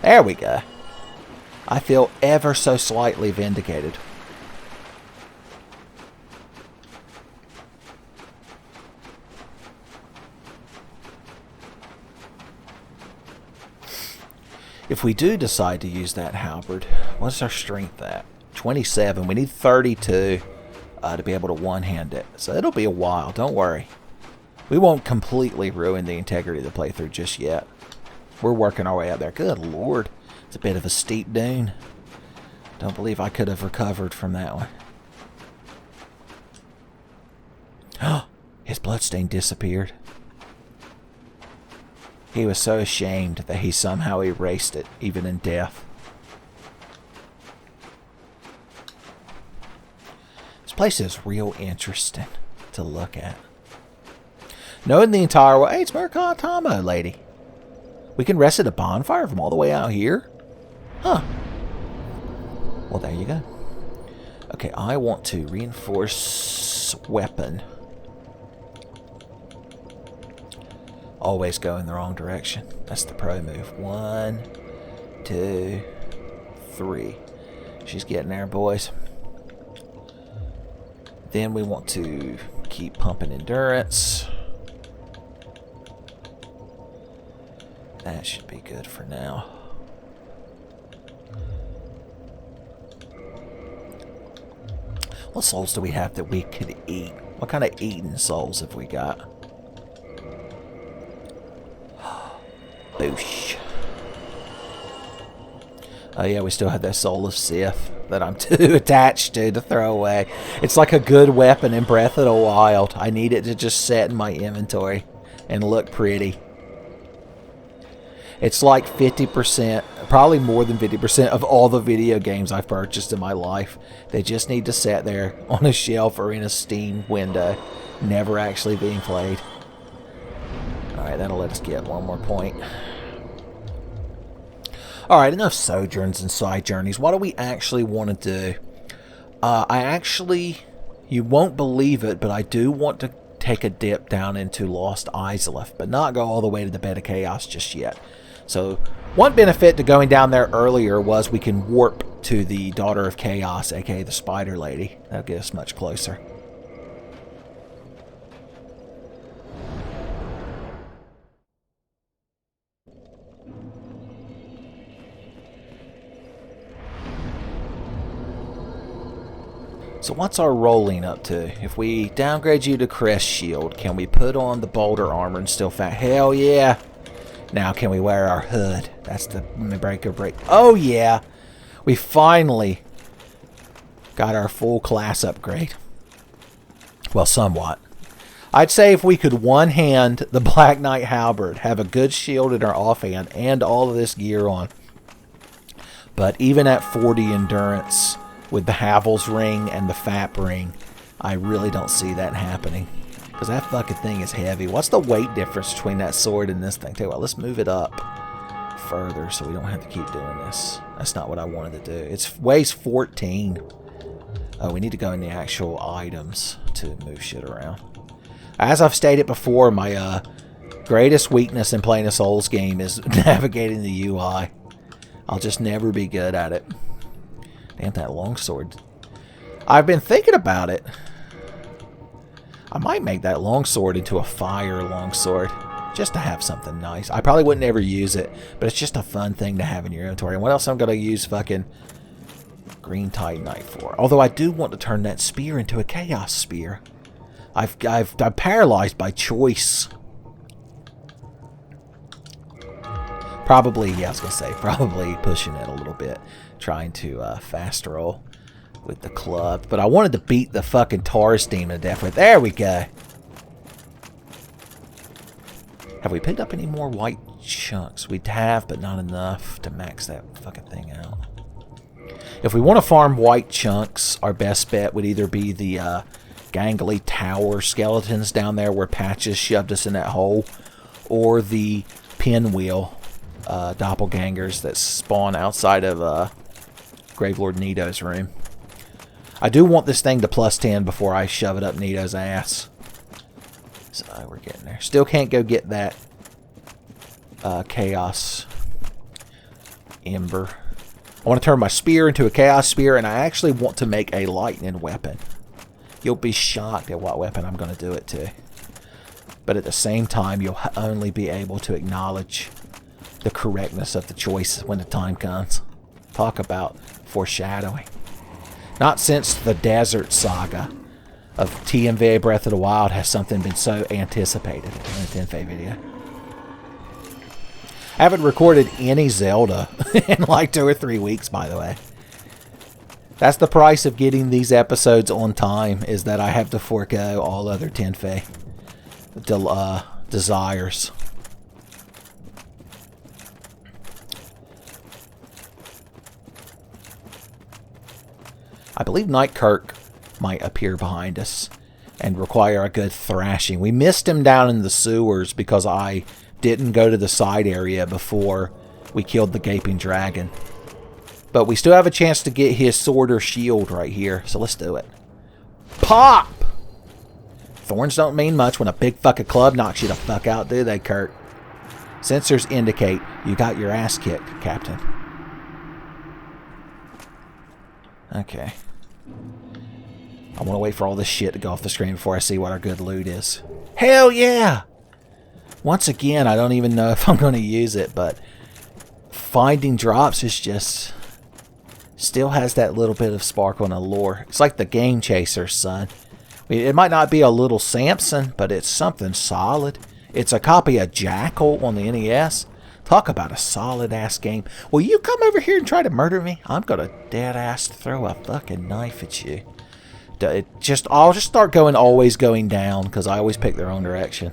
[SPEAKER 2] There we go. I feel ever so slightly vindicated. If we do decide to use that halberd, what's our strength at? 27. We need 32 to be able to one-hand it. So it'll be a while. Don't worry. We won't completely ruin the integrity of the playthrough just yet. We're working our way up there. Good lord. It's a bit of a steep dune. Don't believe I could have recovered from that one. His bloodstain disappeared. He was so ashamed that he somehow erased it, even in death. This place is real interesting to look at. Knowing the entire way, hey, it's Mercatamo, lady. We can rest at a bonfire from all the way out here? Huh. Well, there you go. Okay, I want to reinforce weapon. always go in the wrong direction. That's the pro move. 1, 2, 3. She's getting there, boys. Then we want to keep pumping endurance. That should be good for now. What souls do we have that we could eat? What kind of eating souls have we got? Boosh. Oh yeah, we still have that Soul of Sith that I'm too attached to throw away. It's like a good weapon in Breath of the Wild. I need it to just set in my inventory and look pretty. It's like 50%, probably more than 50% of all the video games I've purchased in my life. They just need to sit there on a shelf or in a Steam window, never actually being played. Alright, that'll let us get one more point. Alright, enough sojourns and side journeys. What do we actually want to do? You won't believe it, but I do want to take a dip down into Lost Izalith, but not go all the way to the Bed of Chaos just yet. So, one benefit to going down there earlier was we can warp to the Daughter of Chaos, aka the Spider Lady. That'll get us much closer. So what's our rolling up to? If we downgrade you to Crest Shield, can we put on the Boulder Armor and still fat? Hell yeah! Now can we wear our hood? That's the break or break. Oh yeah! We finally got our full class upgrade. Well, somewhat. I'd say if we could one-hand the Black Knight Halberd, have a good shield in our offhand, and all of this gear on. But even at 40 endurance, with the Havel's ring and the Fap ring, I really don't see that happening. Because that fucking thing is heavy. What's the weight difference between that sword and this thing? Tell you what, let's move it up further so we don't have to keep doing this. That's not what I wanted to do. It weighs 14. Oh, we need to go in the actual items to move shit around. As I've stated before, my greatest weakness in playing a Souls game is navigating the UI. I'll just never be good at it. Damn, that longsword. I've been thinking about it. I might make that longsword into a fire longsword. Just to have something nice. I probably wouldn't ever use it, but it's just a fun thing to have in your inventory. And what else I'm going to use fucking Green Titanite for? Although I do want to turn that spear into a Chaos Spear. I'm paralyzed by choice. Probably, yeah, I was going to say, probably pushing it a little bit. Trying to fast roll with the club. But I wanted to beat the fucking Taurus demon to death with. There we go. Have we picked up any more white chunks? We have, but not enough to max that fucking thing out. If we want to farm white chunks, our best bet would either be the gangly tower skeletons down there where Patches shoved us in that hole, or the pinwheel doppelgangers that spawn outside of Gravelord Nito's room. I do want this thing to plus 10 before I shove it up Nito's ass. So we're getting there. Still can't go get that Chaos Ember. I want to turn my spear into a Chaos Spear, and I actually want to make a lightning weapon. You'll be shocked at what weapon I'm going to do it to. But at the same time, you'll only be able to acknowledge the correctness of the choice when the time comes. Talk about foreshadowing. Not since the Desert Saga of TMVA Breath of the Wild has something been so anticipated in a Tenfey video. I haven't recorded any Zelda in like 2 or 3 weeks, by the way. That's the price of getting these episodes on time, is that I have to forego all other Tenfey desires. I believe Nightkirk might appear behind us and require a good thrashing. We missed him down in the sewers because I didn't go to the side area before we killed the Gaping Dragon. But we still have a chance to get his sword or shield right here, so let's do it. Pop! Thorns don't mean much when a big fucking club knocks you the fuck out, do they, Kurt? Sensors indicate you got your ass kicked, Captain. Okay. I want to wait for all this shit to go off the screen before I see what our good loot is. Hell yeah! Once again, I don't even know if I'm going to use it, but finding drops is just... still has that little bit of sparkle and allure. It's like the Game Chaser, son. I mean, it might not be a little Samson, but it's something solid. It's a copy of Jackal on the NES. Talk about a solid-ass game. Will you come over here and try to murder me? I'm going to dead-ass throw a fucking knife at you. I'll just start going always going down, because I always pick the wrong direction.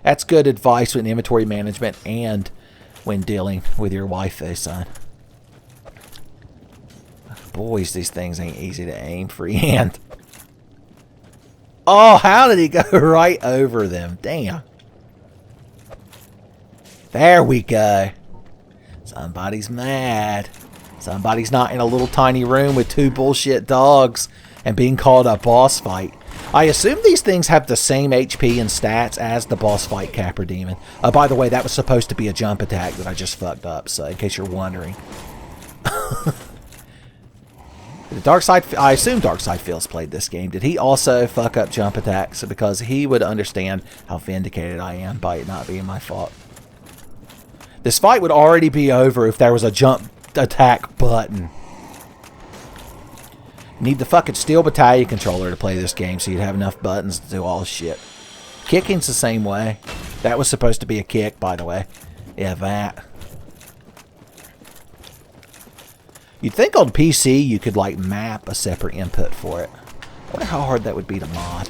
[SPEAKER 2] That's good advice with inventory management and when dealing with your wife, though, son. Boys, these things ain't easy to aim freehand. Oh, how did he go right over them? Damn. There we go. Somebody's mad. Somebody's not in a little tiny room with 2 bullshit dogs and being called a boss fight. I assume these things have the same HP and stats as the boss fight Capra Demon. By the way, that was supposed to be a jump attack that I just fucked up, so in case you're wondering. The Dark Side, I assume Dark Side Phil's played this game. Did he also fuck up jump attacks? Because he would understand how vindicated I am by it not being my fault. This fight would already be over if there was a jump attack button. You need the fucking Steel Battalion controller to play this game so you'd have enough buttons to do all this shit. Kicking's the same way. That was supposed to be a kick, by the way. Yeah, that. You'd think on PC you could like map a separate input for it. I wonder how hard that would be to mod.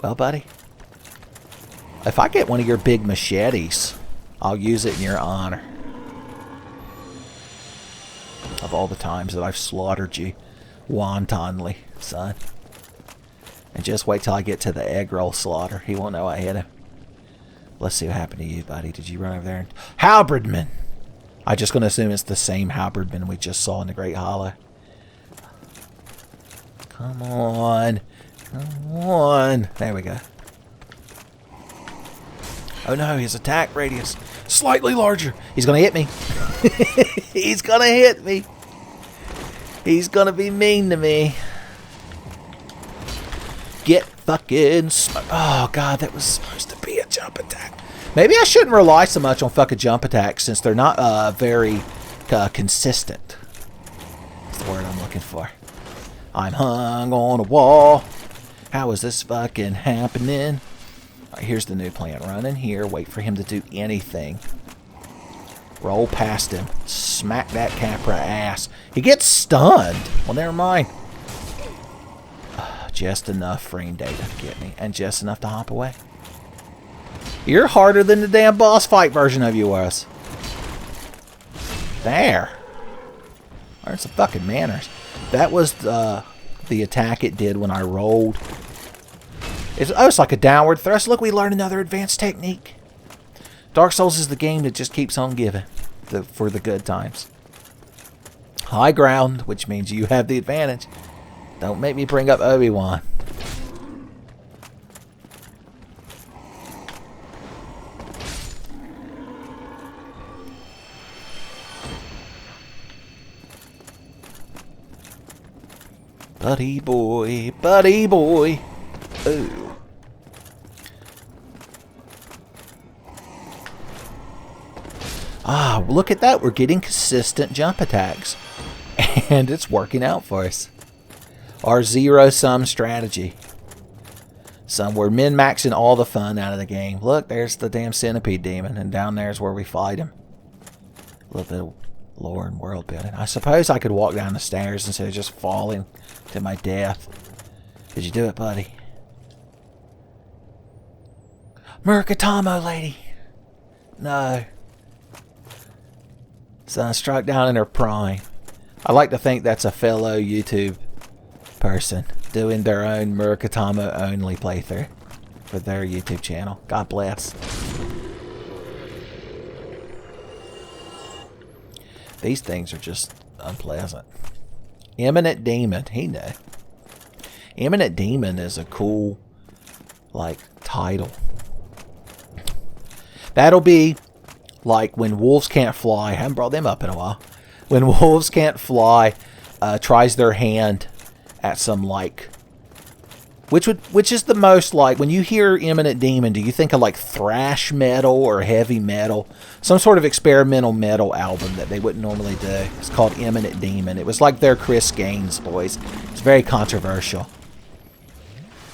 [SPEAKER 2] Well, buddy, if I get one of your big machetes, I'll use it in your honor. Of all the times that I've slaughtered you wantonly, son. And just wait till I get to the egg roll slaughter. He won't know I hit him. Let's see what happened to you, buddy. Did you run over there? Halberdman! I'm just going to assume it's the same Halberdman we just saw in the Great Hollow. Come on. Come on. There we go. Oh no, his attack radius slightly larger. He's going to hit me. He's going to hit me. He's going to be mean to me. Get fucking... Oh god, that was supposed to be a jump attack. Maybe I shouldn't rely so much on fucking jump attacks since they're not very consistent. That's the word I'm looking for. I'm hung on a wall. How is this fucking happening? Alright, here's the new plan. Run in here, wait for him to do anything. Roll past him. Smack that Capra ass. He gets stunned. Well, never mind. Just enough frame data to get me. And just enough to hop away. You're harder than the damn boss fight version of you was. There. Learn some fucking manners. That was the attack it did when I rolled. It's like a downward thrust. Look, we learned another advanced technique. Dark Souls is the game that just keeps on giving for the good times. High ground, which means you have the advantage. Don't make me bring up Obi-Wan. Buddy boy, buddy boy. Ooh. Ah, look at that. We're getting consistent jump attacks. And it's working out for us. Our zero-sum strategy. We're min-maxing all the fun out of the game. Look, there's the damn centipede demon. And down there's where we fight him. A little bit of lore and world building. I suppose I could walk down the stairs instead of just falling to my death. Did you do it, buddy? Murkatamo lady. No. Son struck down in her prime. I like to think that's a fellow YouTube person doing their own Murkatamo only playthrough for their YouTube channel. God bless. These things are just unpleasant. Imminent demon. He knew. Imminent Demon is a cool, like, title. That'll be like when Wolves Can't Fly. I haven't brought them up in a while. When Wolves Can't Fly tries their hand at some, like, which is the most, like, when you hear Imminent Demon, do you think of like thrash metal or heavy metal? Some sort of experimental metal album that they wouldn't normally do. It's called Imminent Demon. It was like their Chris Gaines boys. It's very controversial.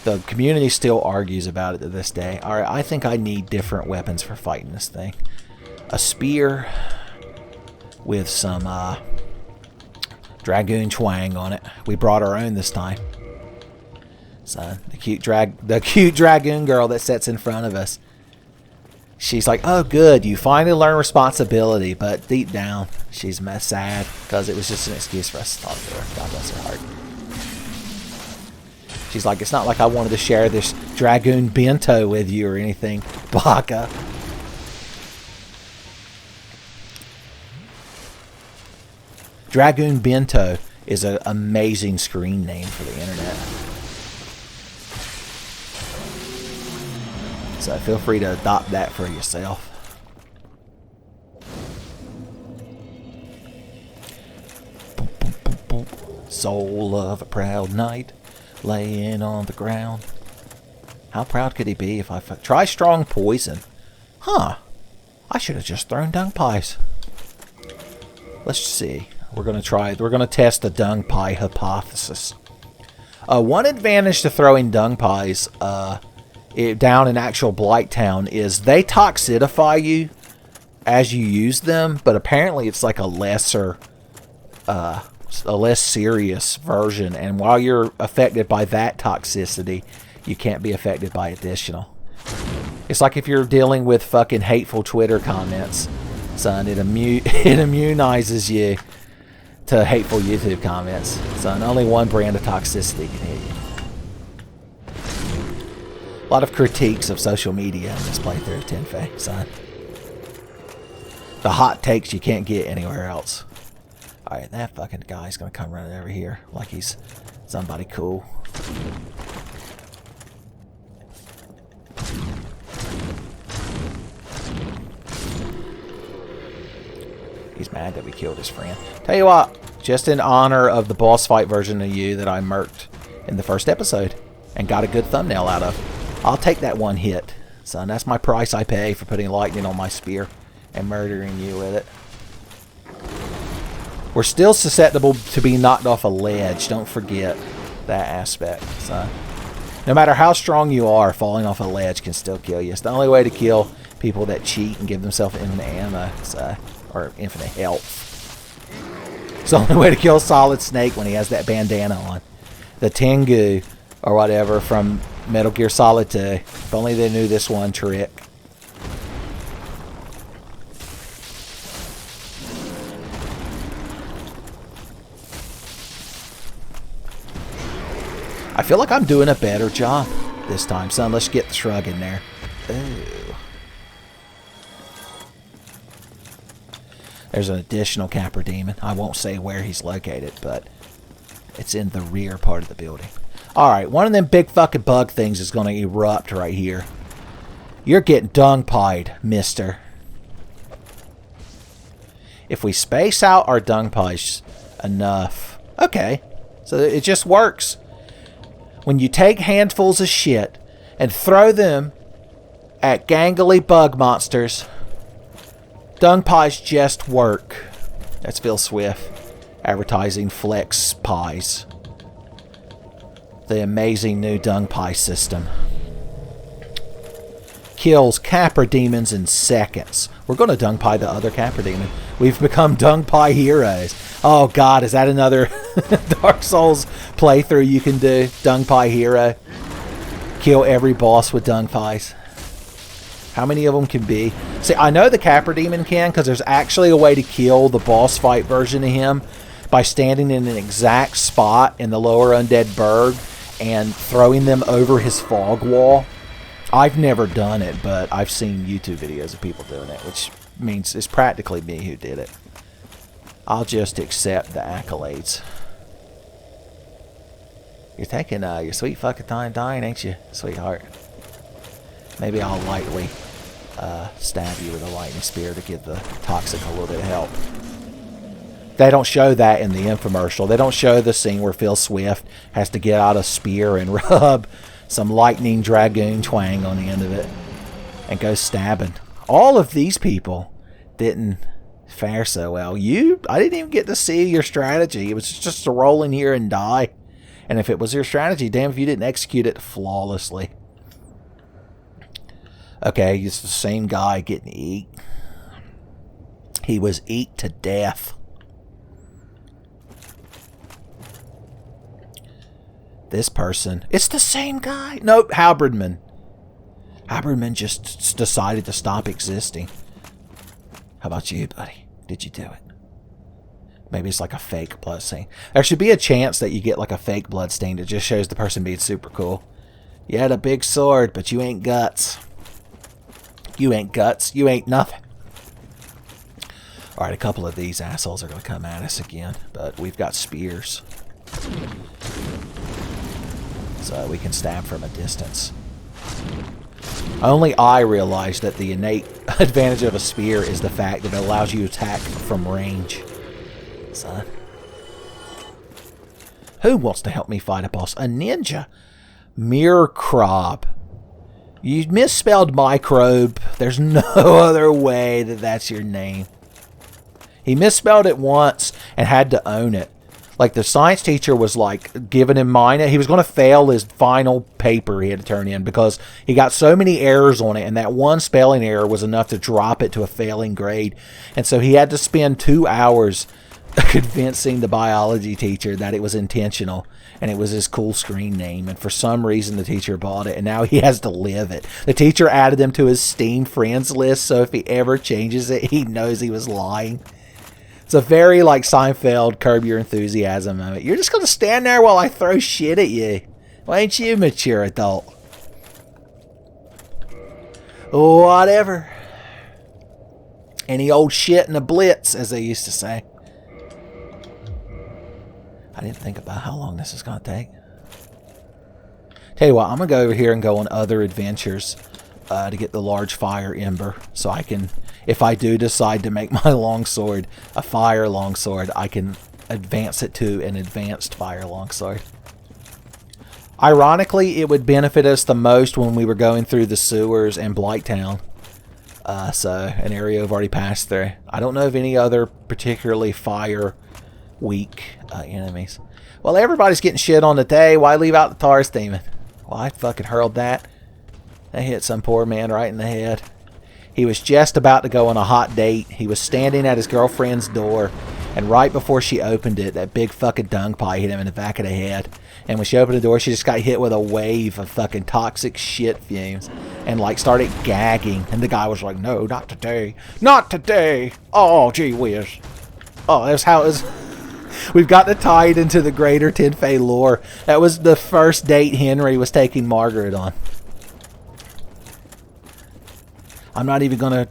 [SPEAKER 2] The community still argues about it to this day. Alright, I think I need different weapons for fighting this thing. A spear with some Dragoon twang on it. We brought our own this time. So the cute Dragoon girl that sits in front of us. She's like, oh good, you finally learn responsibility, but deep down she's sad because it was just an excuse for us to talk to her. God bless her heart. She's like, it's not like I wanted to share this Dragoon bento with you or anything, Baka. Dragoon bento is an amazing screen name for the internet. So feel free to adopt that for yourself. Soul of a proud knight, laying on the ground. How proud could he be if I try strong poison? Huh. I should have just thrown dung pies. Let's see. We're going to test the dung pie hypothesis. One advantage to throwing dung pies down in actual Blighttown is they toxidify you as you use them, but apparently it's like a less serious version, and while you're affected by that toxicity, you can't be affected by additional. It's like if you're dealing with fucking hateful Twitter comments, son, it immunizes you to hateful YouTube comments. Son, only one brand of toxicity can hit you. A lot of critiques of social media in this playthrough, Tenfey, son. The hot takes you can't get anywhere else. Alright, that fucking guy's gonna come running over here like he's somebody cool. He's mad that we killed his friend. Tell you what, just in honor of the boss fight version of you that I murked in the first episode and got a good thumbnail out of, I'll take that one hit. Son, that's my price I pay for putting lightning on my spear and murdering you with it. We're still susceptible to be knocked off a ledge. Don't forget that aspect, son. No matter how strong you are, falling off a ledge can still kill you. It's the only way to kill people that cheat and give themselves infinite ammo, so, or infinite health. It's the only way to kill Solid Snake when he has that bandana on. The Tengu, or whatever, from Metal Gear Solid 2. If only they knew this one trick. I feel like I'm doing a better job this time, son. Let's get the shrug in there. Ooh. There's an additional Capra Demon. I won't say where he's located, but it's in the rear part of the building. Alright, one of them big fucking bug things is going to erupt right here. You're getting dung-pied, mister. If we space out our dung pies enough... Okay, so it just works. When you take handfuls of shit and throw them at gangly bug monsters, dung pies just work. That's Phil Swift advertising Flex Pies. The amazing new dung pie system. Kills Capra Demons in seconds. We're going to dung pie the other Capra Demon. We've become dung pie heroes. Oh god, is that another Dark Souls playthrough you can do? Dung pie hero. Kill every boss with dung pies. How many of them can be? See, I know the Capra Demon can, because there's actually a way to kill the boss fight version of him by standing in an exact spot in the lower undead burg and throwing them over his fog wall. I've never done it, but I've seen YouTube videos of people doing it, which means it's practically me who did it. I'll just accept the accolades. You're taking your sweet fucking time dying, ain't you, sweetheart? Maybe I'll lightly stab you with a lightning spear to give the toxic a little bit of help. They don't show that in the infomercial. They don't show the scene where Phil Swift has to get out a spear and rub some lightning dragoon twang on the end of it and go stabbing. All of these people didn't fare so well. I didn't even get to see your strategy. It was just to roll in here and die. And if it was your strategy, damn if you didn't execute it flawlessly. Okay, it's the same guy getting eat. He was eat to death. This person, it's the same guy. Nope, Halberdman. Halberdman just decided to stop existing. How about you, buddy? Did you do it? Maybe it's like a fake blood stain. There should be a chance that you get like a fake blood stain that just shows the person being super cool. You had a big sword, but you ain't guts. You ain't guts. You ain't nothing. Alright, a couple of these assholes are going to come at us again, but we've got spears. So we can stab from a distance. Only I realize that the innate advantage of a spear is the fact that it allows you to attack from range. Son. Who wants to help me fight a boss? A ninja. Mircrob. You misspelled microbe. There's no other way that that's your name. He misspelled it once and had to own it. Like the science teacher was like giving him mine. He was going to fail his final paper he had to turn in because he got so many errors on it, and that one spelling error was enough to drop it to a failing grade. And so he had to spend 2 hours convincing the biology teacher that it was intentional and it was his cool screen name. And for some reason the teacher bought it, and now he has to live it. The teacher added him to his Steam friends list, so if he ever changes it, he knows he was lying. It's a very like Seinfeld Curb Your Enthusiasm moment. You're just going to stand there while I throw shit at you. Why ain't you a mature adult? Whatever. Any old shit in a blitz, as they used to say. I didn't think about how long this is going to take. Tell you what, I'm going to go over here and go on other adventures to get the large fire ember, so I can, if I do decide to make my longsword a fire longsword, I can advance it to an advanced fire longsword. Ironically, it would benefit us the most when we were going through the sewers in Blighttown. So, an area we've already passed through. I don't know of any other particularly fire weak enemies. Well, everybody's getting shit on today. Why leave out the Taurus Demon? Well, I fucking hurled that. That hit some poor man right in the head. He was just about to go on a hot date. He was standing at his girlfriend's door, and right before she opened it, that big fucking dung pie hit him in the back of the head. And when she opened the door, she just got hit with a wave of fucking toxic shit fumes and like started gagging. And the guy was like, "No, not today. Not today. Oh, gee whiz." Oh, that's how it was. We've got to tie it into the greater Tenfey lore. That was the first date Henry was taking Margaret on. I'm not even going to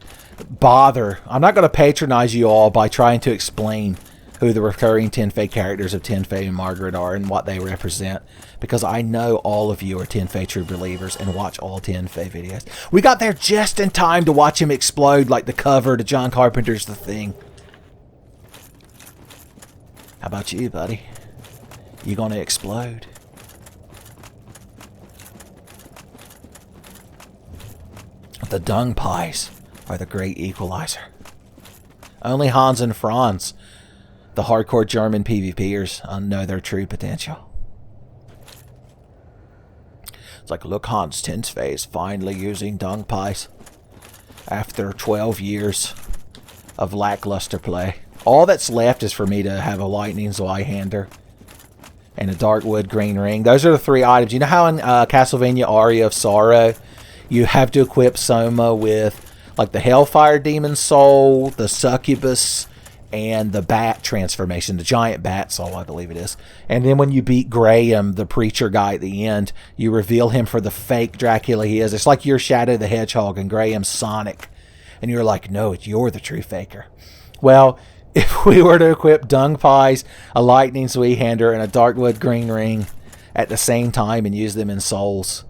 [SPEAKER 2] bother. I'm not going to patronize you all by trying to explain who the recurring Tenfey characters of Tenfey and Margaret are and what they represent, because I know all of you are Tenfey true believers and watch all Tenfey videos. We got there just in time to watch him explode like the cover to John Carpenter's The Thing. How about you, buddy? You gonna explode? The dung pies are the great equalizer. Only Hans and Franz, the hardcore German PvPers, know their true potential. It's like, look, Hans Tenfey is finally using dung pies after 12 years of lackluster play. All that's left is for me to have a lightning Zweihander and a Darkwood green ring. Those are the 3 items. You know how in Castlevania Aria of Sorrow, you have to equip Soma with like the Hellfire Demon Soul, the Succubus, and the Bat transformation, the Giant Bat Soul, I believe it is. And then when you beat Graham, the preacher guy at the end, you reveal him for the fake Dracula he is. It's like you're Shadow the Hedgehog and Graham's Sonic. And you're like, no, you're the true faker. Well, if we were to equip dung pies, a lightning Zweihander, and a Darkwood green ring, at the same time and use them in souls.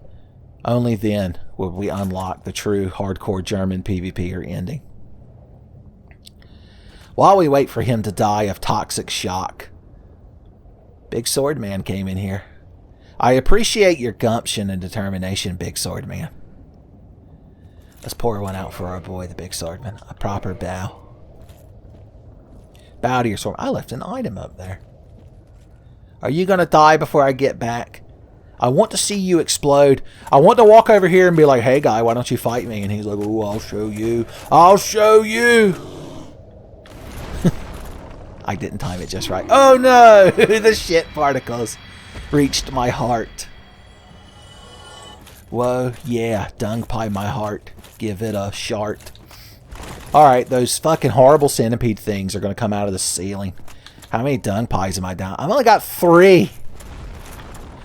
[SPEAKER 2] Only then will we unlock the true hardcore German PvPer ending. While we wait for him to die of toxic shock, Big Sword Man came in here. I appreciate your gumption and determination, Big Sword Man. Let's pour one out for our boy, the Big Swordman. A proper bow. Bow to your sword. I left an item up there. Are you going to die before I get back? I want to see you explode. I want to walk over here and be like, hey, guy, why don't you fight me? And he's like, oh, I'll show you. I'll show you. I didn't time it just right. Oh, no. The shit particles reached my heart. Whoa, yeah. Dung pie my heart. Give it a shart. Alright, those fucking horrible centipede things are going to come out of the ceiling. How many dung pies am I down? I've only got 3.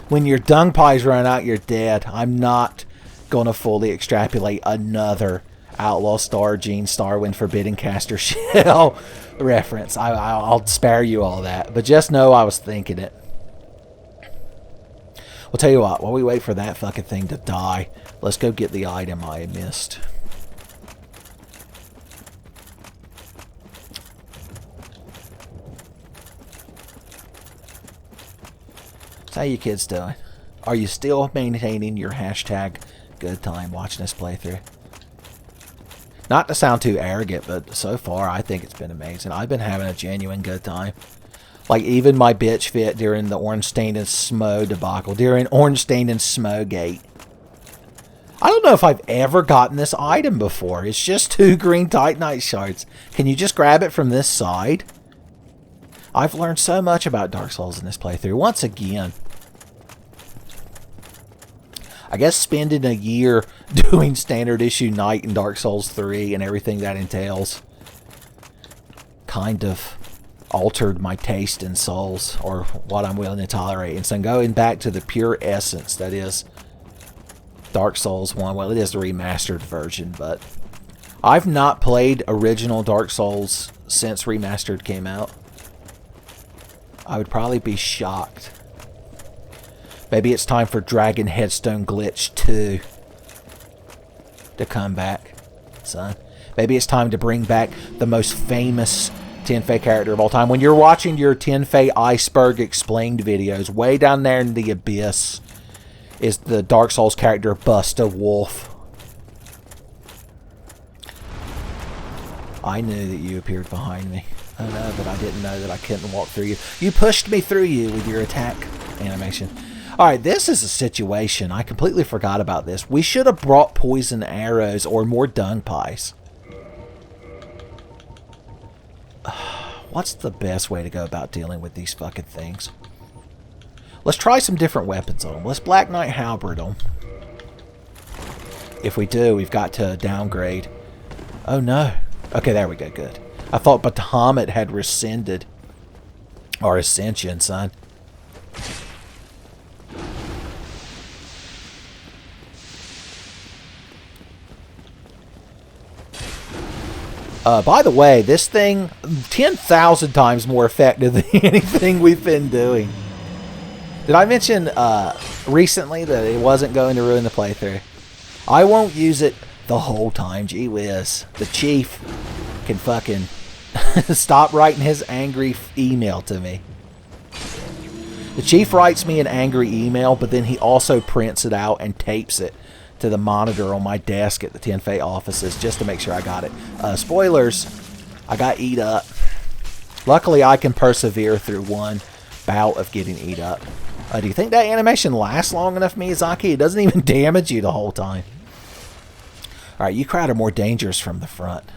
[SPEAKER 2] When your dung pies run out, you're dead. I'm not going to fully extrapolate another Outlaw Star, Gene Starwind, Forbidden Caster Shell reference. I'll spare you all that. But just know I was thinking it. Well, tell you what. While we wait for that fucking thing to die, let's go get the item I missed. How you kids doing? Are you still maintaining your hashtag good time watching this playthrough? Not to sound too arrogant, but so far I think it's been amazing. I've been having a genuine good time. Like even my bitch fit during the Orange Stain and Smo debacle, during Orange Stain and Smo gate. I don't know if I've ever gotten this item before. It's just 2 green Titanite shards. Can you just grab it from this side? I've learned so much about Dark Souls in this playthrough. Once again, I guess spending a year doing standard issue Knight in Dark Souls 3 and everything that entails kind of altered my taste in Souls, or what I'm willing to tolerate. And so going back to the pure essence that is Dark Souls 1, well, it is the remastered version, but I've not played original Dark Souls since Remastered came out. I would probably be shocked. Maybe it's time for Dragon Headstone Glitch 2 to come back, son. Maybe it's time to bring back the most famous Tenfey character of all time. When you're watching your Tenfey Iceberg Explained videos, way down there in the abyss is the Dark Souls character Busta Wolf. I knew that you appeared behind me. I know, but I didn't know that I couldn't walk through you. You pushed me through you with your attack animation. Alright, this is a situation. I completely forgot about this. We should have brought poison arrows or more dung pies. What's the best way to go about dealing with these fucking things? Let's try some different weapons on them. Let's Black Knight Halberd them. If we do, we've got to downgrade. Oh no. Okay, there we go. Good. I thought Bahamut had rescinded our ascension, son. By the way, this thing, 10,000 times more effective than anything we've been doing. Did I mention recently that it wasn't going to ruin the playthrough? I won't use it the whole time. Gee whiz. The chief can fucking stop writing his angry email to me. The chief writes me an angry email, but then he also prints it out and tapes it to the monitor on my desk at the Tenfey offices just to make sure I got it. Spoilers, I got eat up. Luckily, I can persevere through one bout of getting eat up. Do you think that animation lasts long enough, Miyazaki? It doesn't even damage you the whole time. Alright, you crowd are more dangerous from the front.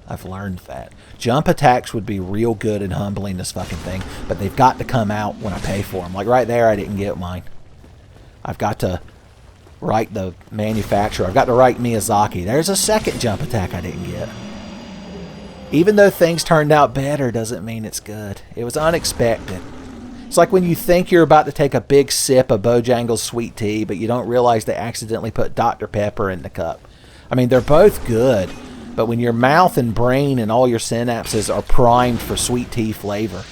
[SPEAKER 2] I've learned that. Jump attacks would be real good in humbling this fucking thing, but they've got to come out when I pay for them. Like right there, I didn't get mine. I've got to write the manufacturer. I've got to write Miyazaki. There's a second jump attack I didn't get. Even though things turned out better doesn't mean it's good. It was unexpected. It's like when you think you're about to take a big sip of Bojangles sweet tea, but you don't realize they accidentally put Dr. Pepper in the cup. I mean, they're both good, but when your mouth and brain and all your synapses are primed for sweet tea flavor,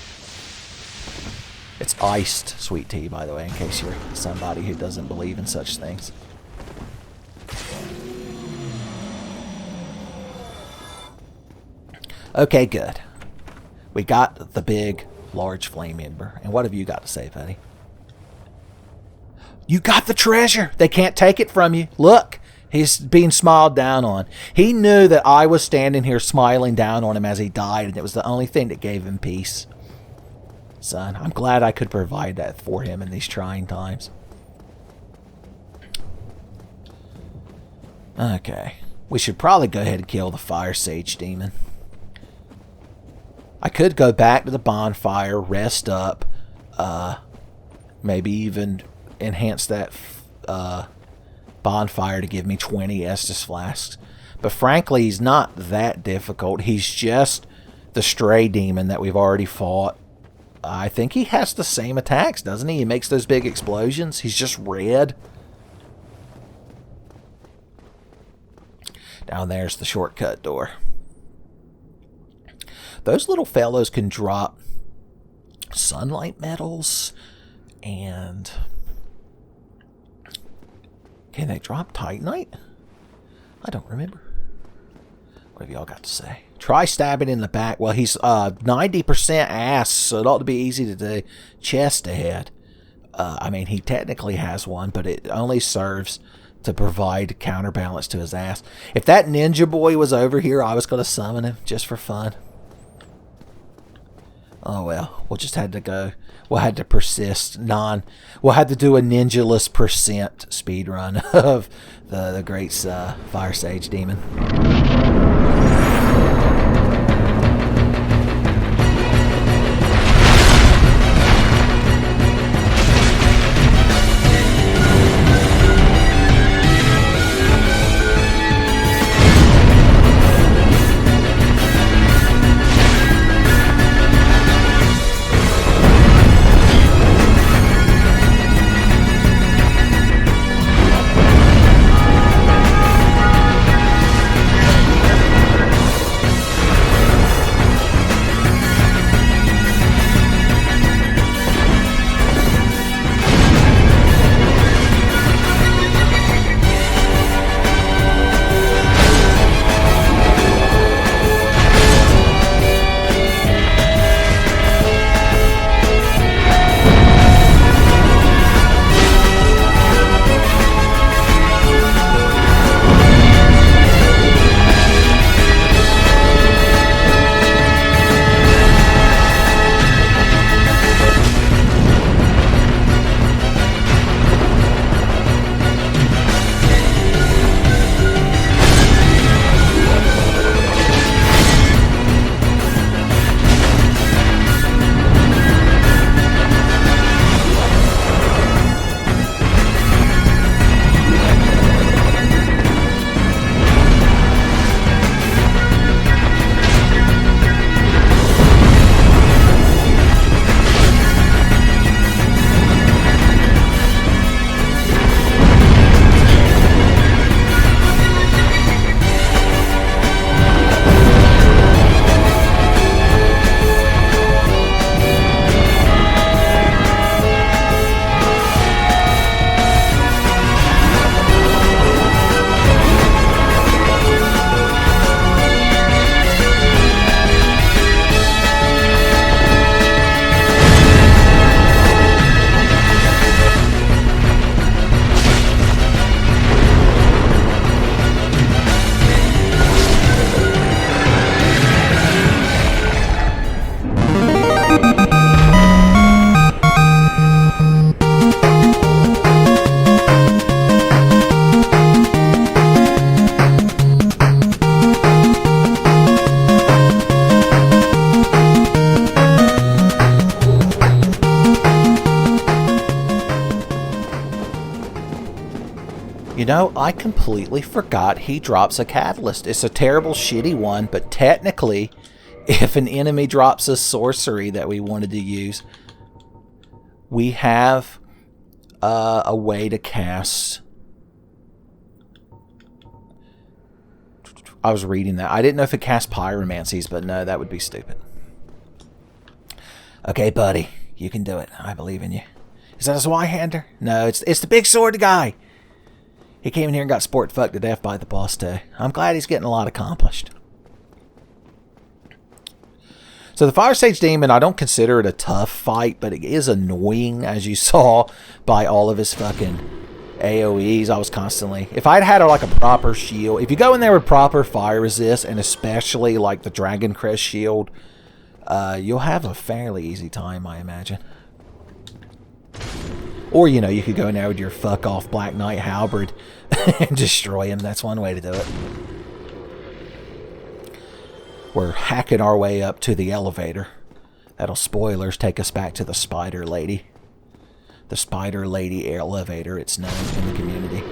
[SPEAKER 2] It's iced sweet tea, by the way, in case you're somebody who doesn't believe in such things. Okay, good. We got the big, large flame ember. And what have you got to say, buddy? You got the treasure! They can't take it from you. Look! He's being smiled down on. He knew that I was standing here smiling down on him as he died, and it was the only thing that gave him peace. Son, I'm glad I could provide that for him in these trying times. Okay. We should probably go ahead and kill the fire sage demon. I could go back to the bonfire, rest up, maybe even enhance that bonfire to give me 20 Estus flasks. But frankly, he's not that difficult. He's just the stray demon that we've already fought. I think he has the same attacks, doesn't he? He makes those big explosions. He's just red. Down there's the shortcut door. Those little fellows can drop sunlight metals and... Can they drop titanite? I don't remember. What have y'all got to say? Try stabbing in the back. Well, he's 90% ass, so it ought to be easy to do. Chest ahead. I mean, he technically has one, but it only serves to provide counterbalance to his ass. If that ninja boy was over here, I was going to summon him just for fun. Oh well, we'll just have to go. We'll have to persist. We'll have to do a ninja-less percent speedrun of the great fire sage demon. You know, I completely forgot he drops a catalyst. It's a terrible, shitty one, but technically, if an enemy drops a sorcery that we wanted to use, we have a way to cast... I was reading that. I didn't know if it cast pyromancies, but no, that would be stupid. Okay, buddy. You can do it. I believe in you. Is that a Zweihander? No, it's the big sword guy. He came in here and got sport fucked to death by the boss too. I'm glad he's getting a lot accomplished. So the Fire Sage Demon, I don't consider it a tough fight, but it is annoying, as you saw by all of his fucking AoEs. I was constantly... If I'd had like a proper shield... If you go in there with proper fire resist, and especially like the Dragon Crest shield, you'll have a fairly easy time, I imagine. Or, you know, you could go in there with your fuck-off Black Knight Halberd and destroy him. That's one way to do it. We're hacking our way up to the elevator. That'll, spoilers, take us back to the Spider Lady. The Spider Lady elevator, it's known in the community.